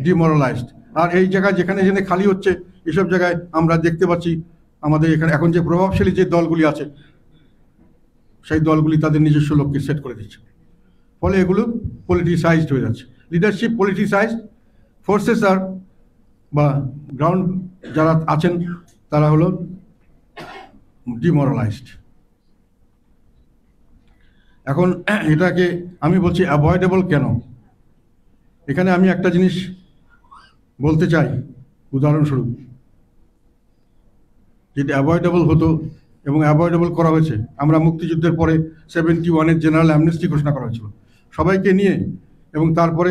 ডিমোরালাইজড। আর এই জায়গায় যেখানে যেখানে খালি হচ্ছে, এসব জায়গায় আমরা দেখতে পাচ্ছি আমাদের এখানে এখন যে প্রভাবশালী যে দলগুলি আছে, সেই দলগুলি তাদের নিজস্ব লোককে সেট করে দিচ্ছে, ফলে এগুলো পলিটিসাইজড হয়ে যাচ্ছে। লিডারশিপ পলিটিসাইজড, ফোর্সেস আর বা গ্রাউন্ড যারা আছেন তারা হলো ডিমোরালাইজড। এখন এটাকে আমি বলছি অ্যাভয়েডেবল কেন। এখানে আমি একটা জিনিস বলতে চাই, উদাহরণস্বরূপ, যেটা অ্যাভয়েডেবল হতো এবং অ্যাভয়েডেবল করা হয়েছে। আমরা মুক্তিযুদ্ধের পরে 71-এর জেনারেল অ্যামনেস্টি ঘোষণা করা হয়েছিল সবাইকে নিয়ে, এবং তারপরে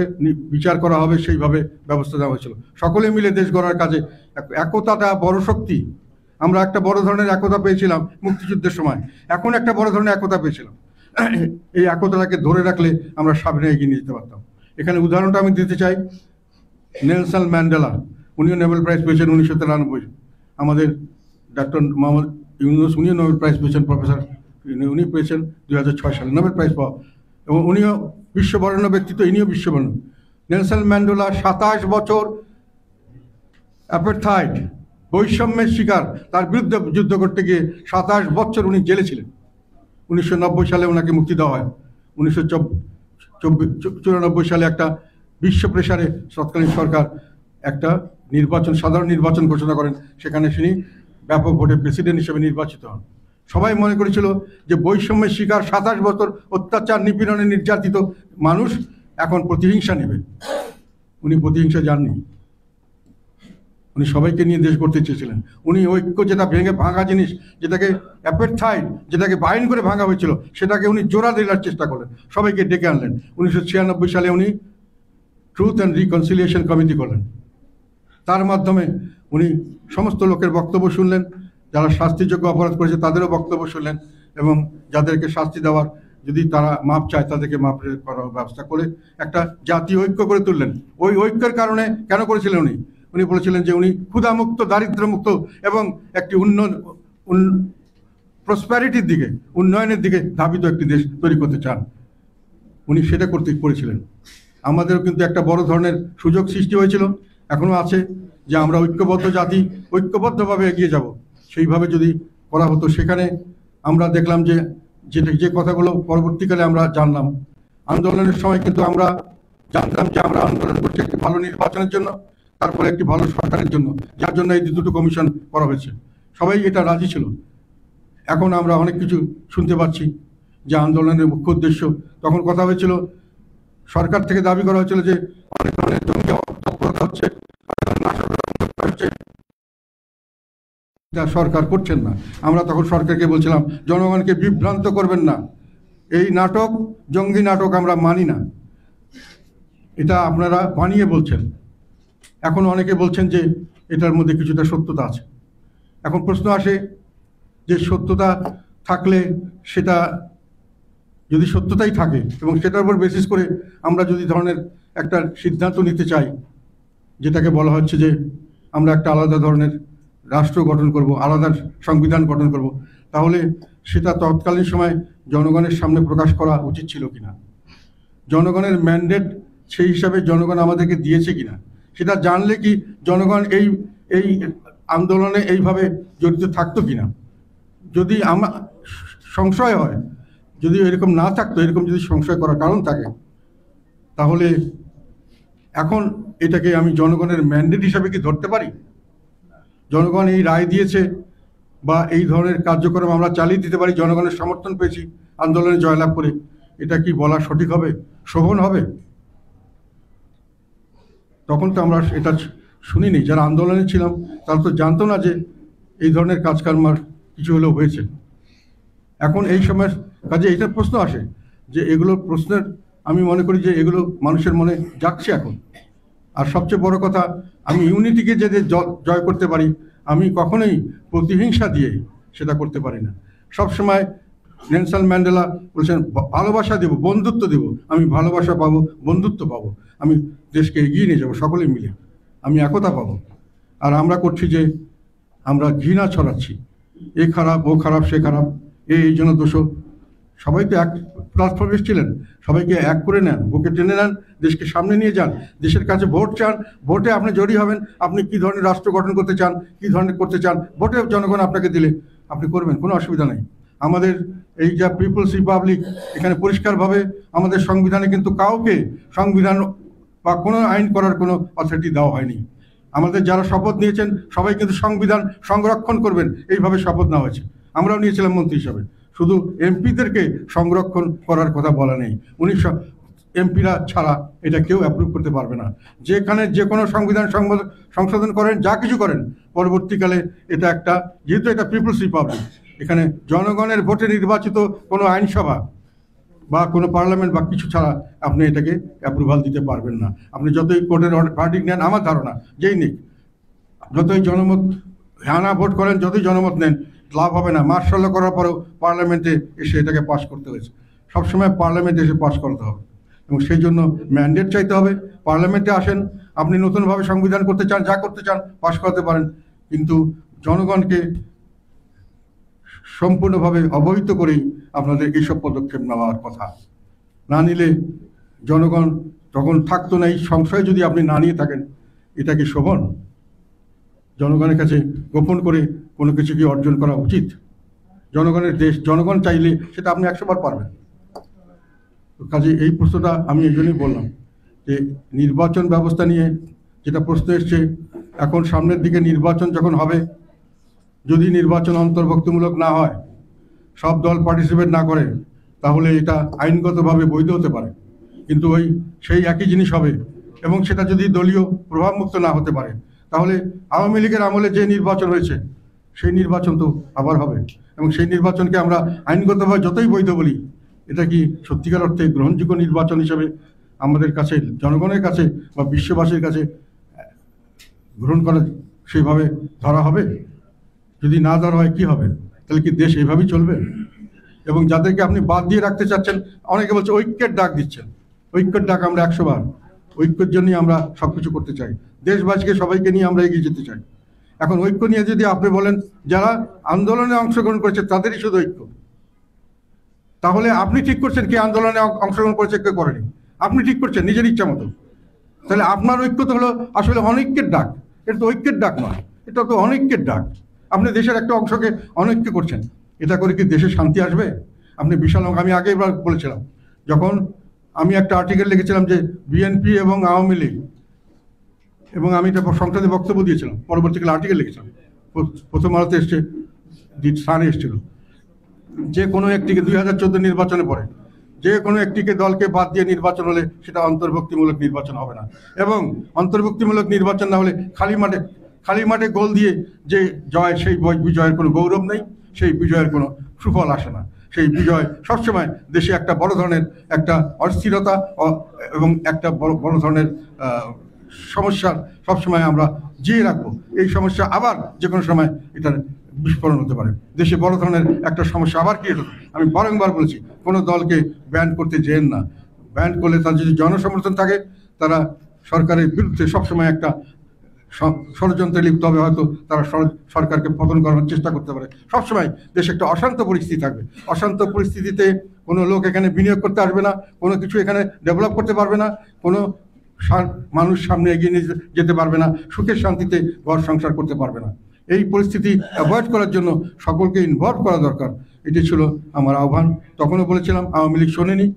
বিচার করা হবে সেইভাবে ব্যবস্থা দেওয়া হয়েছিল। সকলে মিলে দেশ গড়ার কাজে একতাটা বড় শক্তি। আমরা একটা বড় ধরনের একতা পেয়েছিলাম মুক্তিযুদ্ধের সময়, এখন একটা বড় ধরনের একতা পেয়েছিলাম। এই একতাটাকে ধরে রাখলে আমরা সামনে এগিয়ে নিয়ে যেতে পারতাম। এখানে উদাহরণটা আমি দিতে চাই, নেলসন ম্যান্ডেলা, উনিও নোবেল প্রাইজ পেয়েছেন 1993। আমাদের ডক্টর মোহাম্মদ ইউনুস, উনিও নোবেল প্রাইজ পেয়েছেন, প্রফেসর উনি পেয়েছেন 2006 সালে নোবেল প্রাইজ পাওয়া, এবং উনিও বিশ্ববরেণ্য ব্যক্তিত্ব, ইনিও বিশ্ববরেণ্য। নেলসন ম্যান্ডেলা 27 বছর অ্যাপারথাইড, বৈষম্যের শিকার, তার বিরুদ্ধে যুদ্ধ করতে গিয়ে 27 বছর উনি জেলে ছিলেন। 1990 সালে ওনাকে মুক্তি দেওয়া হয়। 1994 সালে একটা বিশ্ব প্রেসারে তৎকালীন সরকার একটা নির্বাচন, সাধারণ নির্বাচন ঘোষণা করেন, সেখানে তিনি ব্যাপক ভোটে প্রেসিডেন্ট হিসেবে নির্বাচিত হন। সবাই মনে করেছিল যে বৈষম্যের শিকার 27 বছর অত্যাচার, নিপীড়নে নির্যাতিত মানুষ এখন প্রতিহিংসা নেবে। উনি প্রতিহিংসা যাননি, উনি সবাইকে নিয়ে দেশ করতে চেয়েছিলেন। উনি ঐক্য, যেটা ভাঙা জিনিস, যেটাকে অ্যাপারথাইড, যেটাকে বাইন করে ভাঙা হয়েছিল, সেটাকে উনি জোড়া দেওয়ার চেষ্টা করলেন, সবাইকে ডেকে আনলেন। 1996 সালে উনি ট্রুথ অ্যান্ড রিকনসিলিয়েশন কমিটি করলেন। তার মাধ্যমে উনি সমস্ত লোকের বক্তব্য শুনলেন, যারা শাস্তিযোগ্য অপরাধ করেছে তাদেরও বক্তব্য শুনলেন, এবং যাদেরকে শাস্তি দেওয়ার, যদি তারা মাপ চায় তাদেরকে মাপ করার ব্যবস্থা করে একটা জাতীয় ঐক্য করে তুললেন। ওই ঐক্যের কারণে কেন করেছিলেন উনি? উনি বলেছিলেন যে উনি ক্ষুধামুক্ত, দারিদ্র্যমুক্ত এবং একটি প্রসপ্যারিটির দিকে, উন্নয়নের দিকে ধাবিত একটি দেশ তৈরি করতে চান। উনি সেটা করেছিলেন। আমাদেরও কিন্তু একটা বড় ধরনের সুযোগ সৃষ্টি হয়েছিল, এখনও আছে, যে আমরা ঐক্যবদ্ধ জাতি, ঐক্যবদ্ধভাবে এগিয়ে যাব। সেইভাবে যদি করা হতো, সেখানে আমরা দেখলাম যে কথাগুলো পরবর্তীকালে আমরা জানলাম। আন্দোলনের সময় কিন্তু আমরা জানতাম যে আমরা আন্দোলন করছি একটি ভালো নির্বাচনের জন্য, তারপরে একটি ভালো সরকারের জন্য, যার জন্য এই দুটো কমিশন করা হয়েছে। সবাই এটা রাজি ছিল। এখন আমরা অনেক কিছু শুনতে পাচ্ছি যে আন্দোলনের মুখ্য উদ্দেশ্য, তখন কথা হয়েছিল, সরকার থেকে দাবি করা হয়েছিল যে অনেক ধরনের জমি তৎপরতা হচ্ছে, সরকার করছেন না। আমরা তখন সরকারকে বলছিলাম, জনগণকে বিভ্রান্ত করবেন না, এই নাটক জঙ্গি নাটক আমরা মানি না, এটা আপনারা বানিয়ে বলছেন। এখন অনেকে বলছেন যে এটার মধ্যে কিছুটা সত্যতা আছে। এখন প্রশ্ন আসে যে সত্যতা থাকলে সেটা যদি সত্যতাই থাকে এবং সেটার উপর বেসিস করে আমরা যদি ধরনের একটা সিদ্ধান্ত নিতে চাই, যেটাকে বলা হচ্ছে যে আমরা একটা আলাদা ধরনের রাষ্ট্র গঠন করব, আলাদা সংবিধান গঠন করব, তাহলে সেটা তৎকালীন সময় জনগণের সামনে প্রকাশ করা উচিত ছিল কিনা, জনগণের ম্যান্ডেট সেই হিসাবে জনগণ আমাদেরকে দিয়েছে কিনা, সেটা জানলে কি জনগণ এই এই আন্দোলনে এইভাবে জড়িত থাকতো কিনা। যদি আমার সংশয় হয়, যদি এরকম না থাকতো, এরকম যদি সংশয় করার কারণ থাকে, তাহলে এখন এটাকে আমি জনগণের ম্যান্ডেট হিসাবে কি ধরতে পারি? জনগণ এই রায় দিয়েছে বা এই ধরনের কার্যক্রম আমরা চালিয়ে দিতে পারি, জনগণের সমর্থন পেয়েছি আন্দোলনে জয়লাভ করে, এটা কি বলা সঠিক হবে, শোভন হবে? তখন তো আমরা এটা শুনিনি। যারা আন্দোলনে ছিলাম তারা তো জানতো না যে এই ধরনের কাজকর্মার কিছু হলেও হয়েছে। এখন এই সময় কাজে এইটার প্রশ্ন আসে যে এগুলো প্রশ্নের, আমি মনে করি যে এগুলো মানুষের মনে যাচ্ছে এখন। আর সবচেয়ে বড় কথা, আমি ইউনিটিকে যে জয় করতে পারি, আমি কখনোই প্রতিহিংসা দিয়ে সেটা করতে পারি না। সবসময় নেলসন ম্যান্ডেলা বলছেন ভালোবাসা দেব, বন্ধুত্ব দেব। আমি ভালোবাসা পাবো, বন্ধুত্ব পাবো, আমি দেশকে এগিয়ে নিয়ে যাবো সকলে মিলে, আমি একতা পাবো। আর আমরা করছি যে আমরা ঘৃণা ছড়াচ্ছি, এ খারাপ, ও খারাপ, সে খারাপ, এই জন্য দোষক। সবাই তো এক প্ল্যাটফর্মে এসেছিলেন, সবাইকে এক করে নেন, বুকে টেনে নেন, দেশকে সামনে নিয়ে যান, দেশের কাছে ভোট চান, ভোটে আপনি জড়িয়ে হবেন, আপনি কি ধরনের রাষ্ট্র গঠন করতে চান, কি ধরনের করতে চান, ভোটে জনগণ আপনাকে দিলে আপনি করবেন, কোনো অসুবিধা নেই। আমাদের এই যা পিপলস রিপাবলিক, এখানে পরিষ্কারভাবে আমাদের সংবিধানে কিন্তু কাউকে সংবিধান বা কোনো আইন করার কোনো অথরিটি দেওয়া হয়নি। আমাদের যারা শপথ নিয়েছেন সবাই কিন্তু সংবিধান সংরক্ষণ করবেন এইভাবে শপথ নেওয়া হয়েছে। আমরাও নিয়েছিলাম মন্ত্রী হিসাবে, শুধু এমপিদেরকে সংরক্ষণ করার কথা বলা নেই। এমপিরা ছাড়া এটা কেউ অ্যাপ্রুভ করতে পারবে না। যেখানে যে কোনো সংবিধান সংশোধন করেন, যা কিছু করেন, পরবর্তীকালে এটা একটা, যেহেতু এটা পিপলস রিপাবলিক, এখানে জনগণের ভোটে নির্বাচিত কোনো আইনসভা বা কোনো পার্লামেন্ট বা কিছু ছাড়া আপনি এটাকে অ্যাপ্রুভাল দিতে পারবেন না। আপনি যতই কোর্টের ভার্ডিক্ট নেন, আমার ধারণা যেই নিক, যতই জনমত হানা ভোট করেন, যতই জনমত নেন, লাভ হবে না। মার্শাল ল করার পরেও পার্লামেন্টে এসে এটাকে পাস করতে হয়েছে। সবসময় পার্লামেন্টে এসে পাস করতে হবে এবং সেই জন্য ম্যান্ডেট চাইতে হবে। পার্লামেন্টে আসেন, আপনি নতুনভাবে সংবিধান করতে চান, যা করতে চান পাস করতে পারেন, কিন্তু জনগণকে সম্পূর্ণভাবে অবহিত করেই আপনাদের এইসব পদক্ষেপ নেওয়ার কথা। না নিলে জনগণ তখন থাকতো না। এই সংশয় যদি আপনি না নিয়ে থাকেন, এটা কি শোভন? জনগণের কাছে গোপন করে কোনো কিছু কি অর্জন করা উচিত? জনগণের দেশ, জনগণ চাইলে সেটা আপনি 100 বার পারবেন। কাজে এই প্রশ্নটা আমি এই জন্যই বললাম যে নির্বাচন ব্যবস্থা নিয়ে যেটা প্রশ্ন এসছে, এখন সামনের দিকে নির্বাচন যখন হবে, যদি নির্বাচন অন্তর্ভুক্তিমূলক না হয়, সব দল পার্টিসিপেট না করে, তাহলে এটা আইনগতভাবে বৈধ হতে পারে, কিন্তু সেই একই জিনিস হবে। এবং সেটা যদি দলীয় প্রভাবমুক্ত না হতে পারে, তাহলে আওয়ামী লীগের আমলে যে নির্বাচন হয়েছে সেই নির্বাচন তো আবার হবে। এবং সেই নির্বাচনকে আমরা আইনগতভাবে যতই বৈধ বলি, এটা কি সত্যিকার অর্থে গ্রহণযোগ্য নির্বাচন হিসেবে আমাদের কাছে, জনগণের কাছে বা বিশ্ববাসীর কাছে গ্রহণ করা সেইভাবে ধরা হবে? যদি না ধরা হয় কি হবে? তাহলে কি দেশ এইভাবেই চলবে? এবং যাদেরকে আপনি বাদ দিয়ে রাখতে চাচ্ছেন, অনেকে বলছে ঐক্যের ডাক দিচ্ছেন। ঐক্যের ডাক আমরা 100 বার, ঐক্যের জন্যই আমরা সবকিছু করতে চাই, দেশবাসীকে সবাইকে নিয়ে আমরা এগিয়ে যেতে চাই। এখন ঐক্য নিয়ে যদি আপনি বলেন যারা আন্দোলনে অংশগ্রহণ করেছে তাদেরই শুধু ঐক্য, তাহলে আপনি ঠিক করছেন কে আন্দোলনে অংশগ্রহণ করেছে, কে করেনি, আপনি ঠিক করছেন নিজের ইচ্ছা মতো। তাহলে আপনার ঐক্য তো হলো আসলে অনৈক্যের ডাক। এটা তো ঐক্যের ডাক নয়, এটা তো অনৈক্যের ডাক। আপনি দেশের একটা অংশকে অনৈক্য করছেন, এটা করে কি দেশে শান্তি আসবে? আপনি বিশাল, আমি আগে এবার বলেছিলাম, যখন আমি একটা আর্টিকেল লিখেছিলাম যে বিএনপি এবং আওয়ামী লীগ, এবং আমি এটা সংসদে বক্তব্য দিয়েছিলাম, পরবর্তীকালে আর্টিকেল লিখেছিলাম, প্রথম আলোতে এসছে, সানে এসেছিল, যে কোনো একটিকে 2014 নির্বাচনে পরে যে কোনো একটিকে দলকে বাদ দিয়ে নির্বাচন হলে সেটা অন্তর্ভুক্তিমূলক নির্বাচন হবে না। এবং অন্তর্ভুক্তিমূলক নির্বাচন না হলে খালি মাঠে গোল দিয়ে যে জয়, সেই বিজয়ের কোনো গৌরব নেই, সেই বিজয়ের কোনো সুফল আসে না। সেই বিজয় সবসময় দেশে একটা বড় ধরনের একটা অস্থিরতা এবং একটা বড় ধরনের সমস্যা সবসময় আমরা জিয়ে রাখবো। এই সমস্যা আবার যে কোনো সময় এটার বিস্ফোরণ হতে পারে, দেশে বড় ধরনের একটা সমস্যা আবার ক্রিয়েট হতো। আমি বারংবার বলেছি, কোনো দলকে ব্যান করতে যেন না। ব্যান করলে তার যদি জনসমর্থন থাকে, তারা সরকারের বিরুদ্ধে সবসময় একটা ষড়যন্ত্রে লিপ্ত হবে, হয়তো তারা সরকারকে পতন করানোর চেষ্টা করতে পারে। সবসময় দেশে একটা অশান্ত পরিস্থিতি থাকবে। অশান্ত পরিস্থিতিতে কোনো লোক এখানে বিনিয়োগ করতে আসবে না, কোনো কিছু এখানে ডেভেলপ করতে পারবে না, কোনো মানুষ সামনে এগিয়ে নিয়ে যেতে পারবে না, সুখের শান্তিতে ঘর সংসার করতে পারবে না। এই পরিস্থিতি অ্যাভয়েড করার জন্য সকলকে ইনভলভ করা দরকার। এটি ছিল আমার আহ্বান। তখনও বলেছিলাম, আওয়ামী লীগ শোনেনি,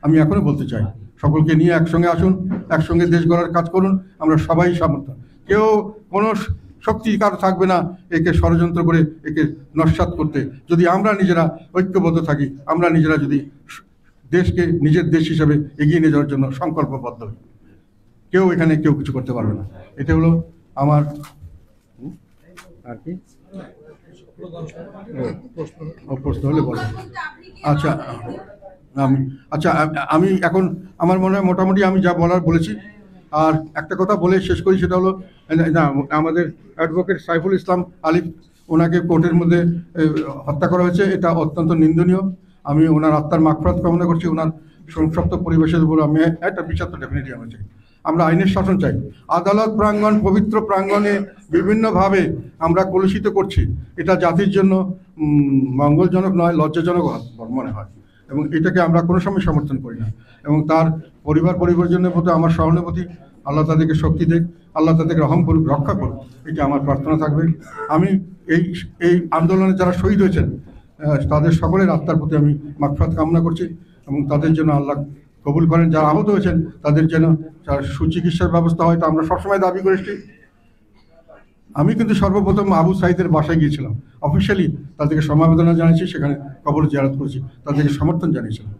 আমি এখনও বলতে চাই, সকলকে নিয়ে একসঙ্গে আসুন, একসঙ্গে দেশ গড়ার কাজ করুন। আমরা সবাই সমর্থন, কেউ কোনো শক্তি কারো থাকবে না একে ষড়যন্ত্র করে একে নস্যাৎ করতে। যদি আমরা নিজেরা ঐক্যবদ্ধ থাকি, আমরা নিজেরা যদি দেশকে নিজের দেশ হিসেবে এগিয়ে নিয়ে যাওয়ার জন্য সংকল্পবদ্ধ হই, কেউ এখানে কেউ কিছু করতে পারবে না। এটা হলো আমার আর কি প্রশ্ন হলে বলো। আচ্ছা আমি এখন আমার মনে হয় মোটামুটি আমি যা বলার বলেছি। আর একটা কথা বলে শেষ করি, সেটা হলো আমাদের অ্যাডভোকেট সাইফুল ইসলাম আলিফ, ওনাকে কোর্টের মধ্যে হত্যা করা হয়েছে। এটা অত্যন্ত নিন্দনীয়। আমি ওনার আত্মার মাগফিরাত কামনা করছি। ওনার সংসপ্ত পরিবেশের উপর আমি একটা বিচার তো ডেফিনেটলি আমি চাই। আমরা আইনের শাসন চাই। আদালত প্রাঙ্গণ, পবিত্র প্রাঙ্গণে বিভিন্নভাবে আমরা কলুষিত করছি, এটা জাতির জন্য মঙ্গলজনক নয়, লজ্জাজনক মনে হয়, এবং এটাকে আমরা কোনো সময় সমর্থন করি না। এবং তার পরিবারজনের প্রতি আমার সহানুভূতি। আল্লাহ তাদেরকে শক্তি দেখ, আল্লাহ তাদেরকে রহম করুক, রক্ষা করুক, এটা আমার প্রার্থনা থাকবে। আমি এই আন্দোলনে যারা শহীদ হয়েছেন তাদের সকলের আত্মার প্রতি আমি মাগফিরাত কামনা করছি, এবং তাদের জন্য আল্লাহ কবুল করেন। যারা আহত হয়েছেন তাদের যেন সুচিকিৎসার ব্যবস্থা হয়, তা আমরা সবসময় দাবি করেছি। আমি কিন্তু সর্বপ্রথম আবু সাইদের বাসায় গিয়েছিলাম, অফিসিয়ালি তাদেরকে সমবেদনা জানিয়েছি, সেখানে কবর জিয়ারত করেছি, তাদেরকে সমর্থন জানিয়েছিলাম।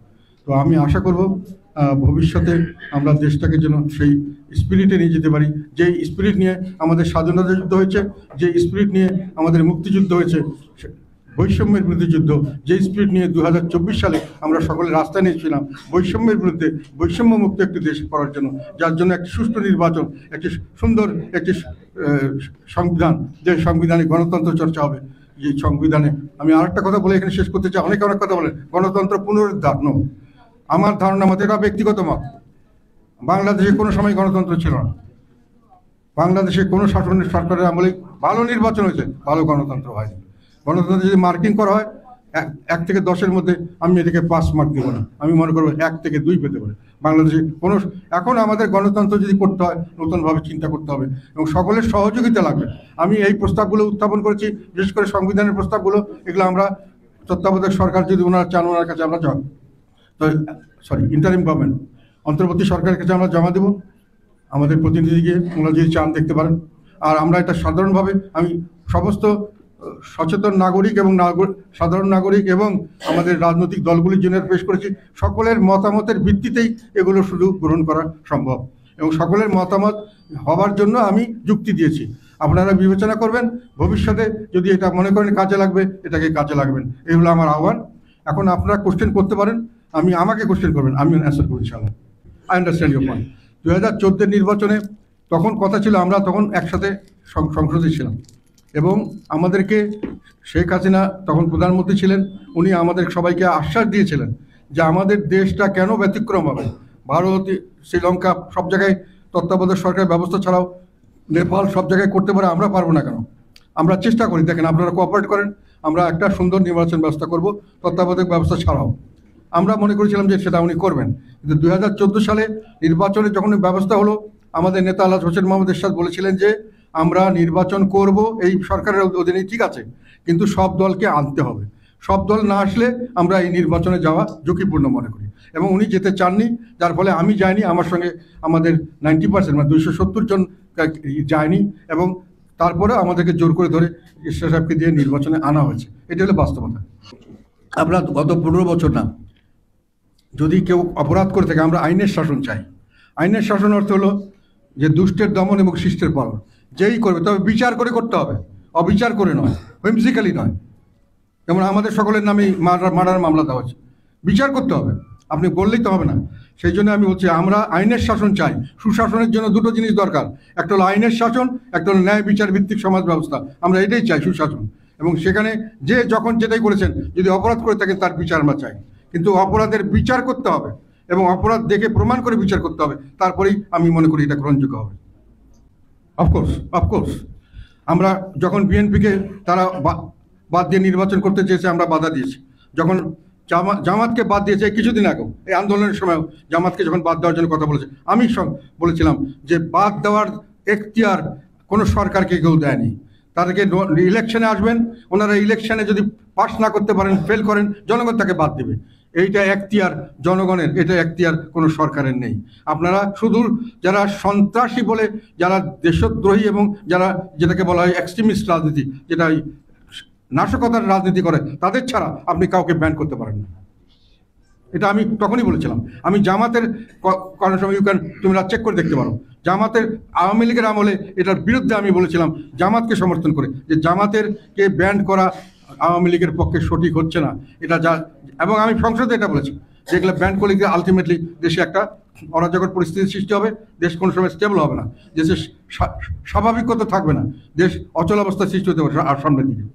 তো আমি আশা করব ভবিষ্যতে আমরা দেশটাকে যেন সেই স্পিরিটে নিয়ে যেতে পারি, যে স্পিরিট নিয়ে আমাদের স্বাধীনতা যুদ্ধ হয়েছে, যে স্পিরিট নিয়ে আমাদের মুক্তিযুদ্ধ হয়েছে, বৈষম্যের বিরুদ্ধে যুদ্ধ, যে স্পিরিট নিয়ে 2024 সালে আমরা সকলে রাস্তায় নিয়েছিলাম বৈষম্যের বিরুদ্ধে, বৈষম্য মুক্ত একটি দেশ করার জন্য, যার জন্য একটি সুষ্ঠু নির্বাচন, একটি সুন্দর একটি সংবিধান, যে সংবিধানে গণতন্ত্র চর্চা হবে। এই সংবিধানে আমি আরেকটা কথা বলে এখানে শেষ করতে চাই। অনেকে অনেক কথা বলেন গণতন্ত্র পুনরুদ্ধার। আমার ধারণা মতে, এটা ব্যক্তিগত মত, বাংলাদেশে কোনো সময় গণতন্ত্র ছিল না। বাংলাদেশে কোনো সরকারের আমলে ভালো নির্বাচন হয়েছে, ভালো গণতন্ত্র হয়নি। গণতন্ত্র যদি মার্কিং করা হয় 1 থেকে 10-এর মধ্যে, আমি এটাকে 5 মার্ক দেবো না, আমি মনে করবো 1 থেকে 2 পেতে পারে। বাংলাদেশে কোনো এখন আমাদের গণতন্ত্র যদি করতে হয়, নতুনভাবে চিন্তা করতে হবে এবং সকলের সহযোগিতা লাগবে। আমি এই প্রস্তাবগুলো উত্থাপন করেছি, বিশেষ করে সংবিধানের প্রস্তাবগুলো। এগুলো আমরা তত্ত্বাবধায়ক সরকার যদি ওনারা চান, ওনার কাছে আমরা ইন্টারিম গভর্নমেন্ট, অন্তর্বর্তী সরকারের কাছে আমরা জমা দেব। আমাদের প্রতিনিধিকে ওনারা যদি চান দেখতে পারেন। আর আমরা এটা সাধারণভাবে, আমি সমস্ত সচেতন নাগরিক এবং সাধারণ নাগরিক এবং আমাদের রাজনৈতিক দলগুলির জন্য পেশ করেছি। সকলের মতামতের ভিত্তিতেই এগুলো শুধু গ্রহণ করা সম্ভব, এবং সকলের মতামত হবার জন্য আমি যুক্তি দিয়েছি। আপনারা বিবেচনা করবেন, ভবিষ্যতে যদি এটা মনে করেন কাজে লাগবে, এটাকে কাজে লাগবেন। এই হলো আমার আহ্বান। এখন আপনারা কোশ্চেন করতে পারেন, আমাকে কোশ্চেন করবেন, আমি অ্যান্সার করব ইনশাআল্লাহ। I understand your point. 2014 নির্বাচনে তখন কথা ছিল, আমরা তখন একসাথে সংসদে ছিলাম, এবং আমাদেরকে শেখ হাসিনা তখন প্রধানমন্ত্রী ছিলেন। উনি আমাদের সবাইকে আশ্বাস দিয়েছিলেন যে আমাদের দেশটা কেন ব্যতিক্রম হবে। ভারত, শ্রীলঙ্কা সব জায়গায় তত্ত্বাবধায়ক সরকারের ব্যবস্থা ছাড়াও, নেপাল সব জায়গায় করতে পারে, আমরা পারবো না কেন? আমরা চেষ্টা করি, দেখেন আপনারা কোঅপারেট করেন, আমরা একটা সুন্দর নির্বাচন ব্যবস্থা করব তত্ত্বাবধায়ক ব্যবস্থা ছাড়াও। আমরা মনে করেছিলাম যে সেটা উনি করবেন, কিন্তু 2014 সালে নির্বাচনে যখন ব্যবস্থা হলো, আমাদের নেতা আলহাজ হোসেন মোহাম্মদ এরশাদ বলেছিলেন যে আমরা নির্বাচন করব এই সরকারের অধীনে, ঠিক আছে, কিন্তু সব দলকে আনতে হবে। সব দল না আসলে আমরা এই নির্বাচনে যাওয়া ঝুঁকিপূর্ণ মনে করি, এবং উনি যেতে চাননি। যার ফলে আমি যাইনি, আমার সঙ্গে আমাদের 90% মানে 270 জন যায়নি, এবং তারপরে আমাদেরকে জোর করে ধরে ঈশ্বর সাহেবকে দিয়ে নির্বাচনে আনা হয়েছে। এটা হলো বাস্তবতা। আমরা গত 15 বছর না, যদি কেউ অপরাধ করে থাকে, আমরা আইনের শাসন চাই। আইনের শাসন অর্থ হলো যে দুষ্টের দমন এবং শিষ্টের পালন। যেই করবে, তবে বিচার করে করতে হবে, অবিচার করে নয়, হুইমসিক্যালি নয়। যেমন আমাদের সকলের নামেই মার্ডার মামলা দেওয়া হচ্ছে, বিচার করতে হবে। আপনি বললেই তো হবে না। সেই জন্য আমি বলছি আমরা আইনের শাসন চাই। সুশাসনের জন্য দুটো জিনিস দরকার, একটা হলো আইনের শাসন, একটা হলো ন্যায় বিচার ভিত্তিক সমাজ ব্যবস্থা। আমরা এটাই চাই, সুশাসন। এবং সেখানে যে যখন যেটাই করেছেন, যদি অপরাধ করে থাকেন তার বিচার আমরা চাই, কিন্তু অপরাধের বিচার করতে হবে এবং অপরাধ দেখে প্রমাণ করে বিচার করতে হবে, তারপরেই আমি মনে করি এটা গ্রহণযোগ্য হবে। অফকোর্স অফকোর্স আমরা যখন বিএনপিকে তারা বাদ দিয়ে নির্বাচন করতে চেয়েছে, আমরা বাধা দিয়েছি। যখন জামাতকে বাদ দিয়েছে কিছুদিন আগেও, এই আন্দোলনের সময় জামাতকে যখন বাদ দেওয়ার জন্য কথা বলেছে, আমি বলেছিলাম যে বাদ দেওয়ার এখতিয়ার কোনো সরকারকে কেউ দেয়নি। তাদেরকে ইলেকশনে আসবেন, ওনারা ইলেকশনে যদি পাস না করতে পারেন, ফেল করেন, জনগণ তাকে বাদ দেবে। এইটা এখতিয়ার জনগণের, এটা এখতিয়ার কোনো সরকারের নেই। আপনারা শুধু যারা সন্ত্রাসী বলে, যারা দেশদ্রোহী এবং যারা যেটাকে বলা হয় এক্সট্রিমিস্ট রাজনীতি, যেটা নাশকতার রাজনীতি করে, তাদের ছাড়া আপনি কাউকে ব্যান করতে পারেন না। এটা আমি তখনই বলেছিলাম। আমি জামাতের কারণ সময় তুমি চেক করে দেখতে পারো, জামাতের আওয়ামী লীগের আমলে এটার বিরুদ্ধে আমি বলেছিলাম, জামাতকে সমর্থন করে, যে জামাতের কে ব্যান করা আওয়ামী লীগের পক্ষে সঠিক হচ্ছে না। এটা যা, এবং আমি সংসদে এটা বলেছি যে এগুলো ব্যান করলে আলটিমেটলি দেশে একটা অরাজকর পরিস্থিতির সৃষ্টি হবে, দেশ কোনো সময় স্টেবল হবে না, দেশের স্বাভাবিকতা থাকবে না, দেশ অচল অবস্থা সৃষ্টি হতে পারে আর সামনের দিকে।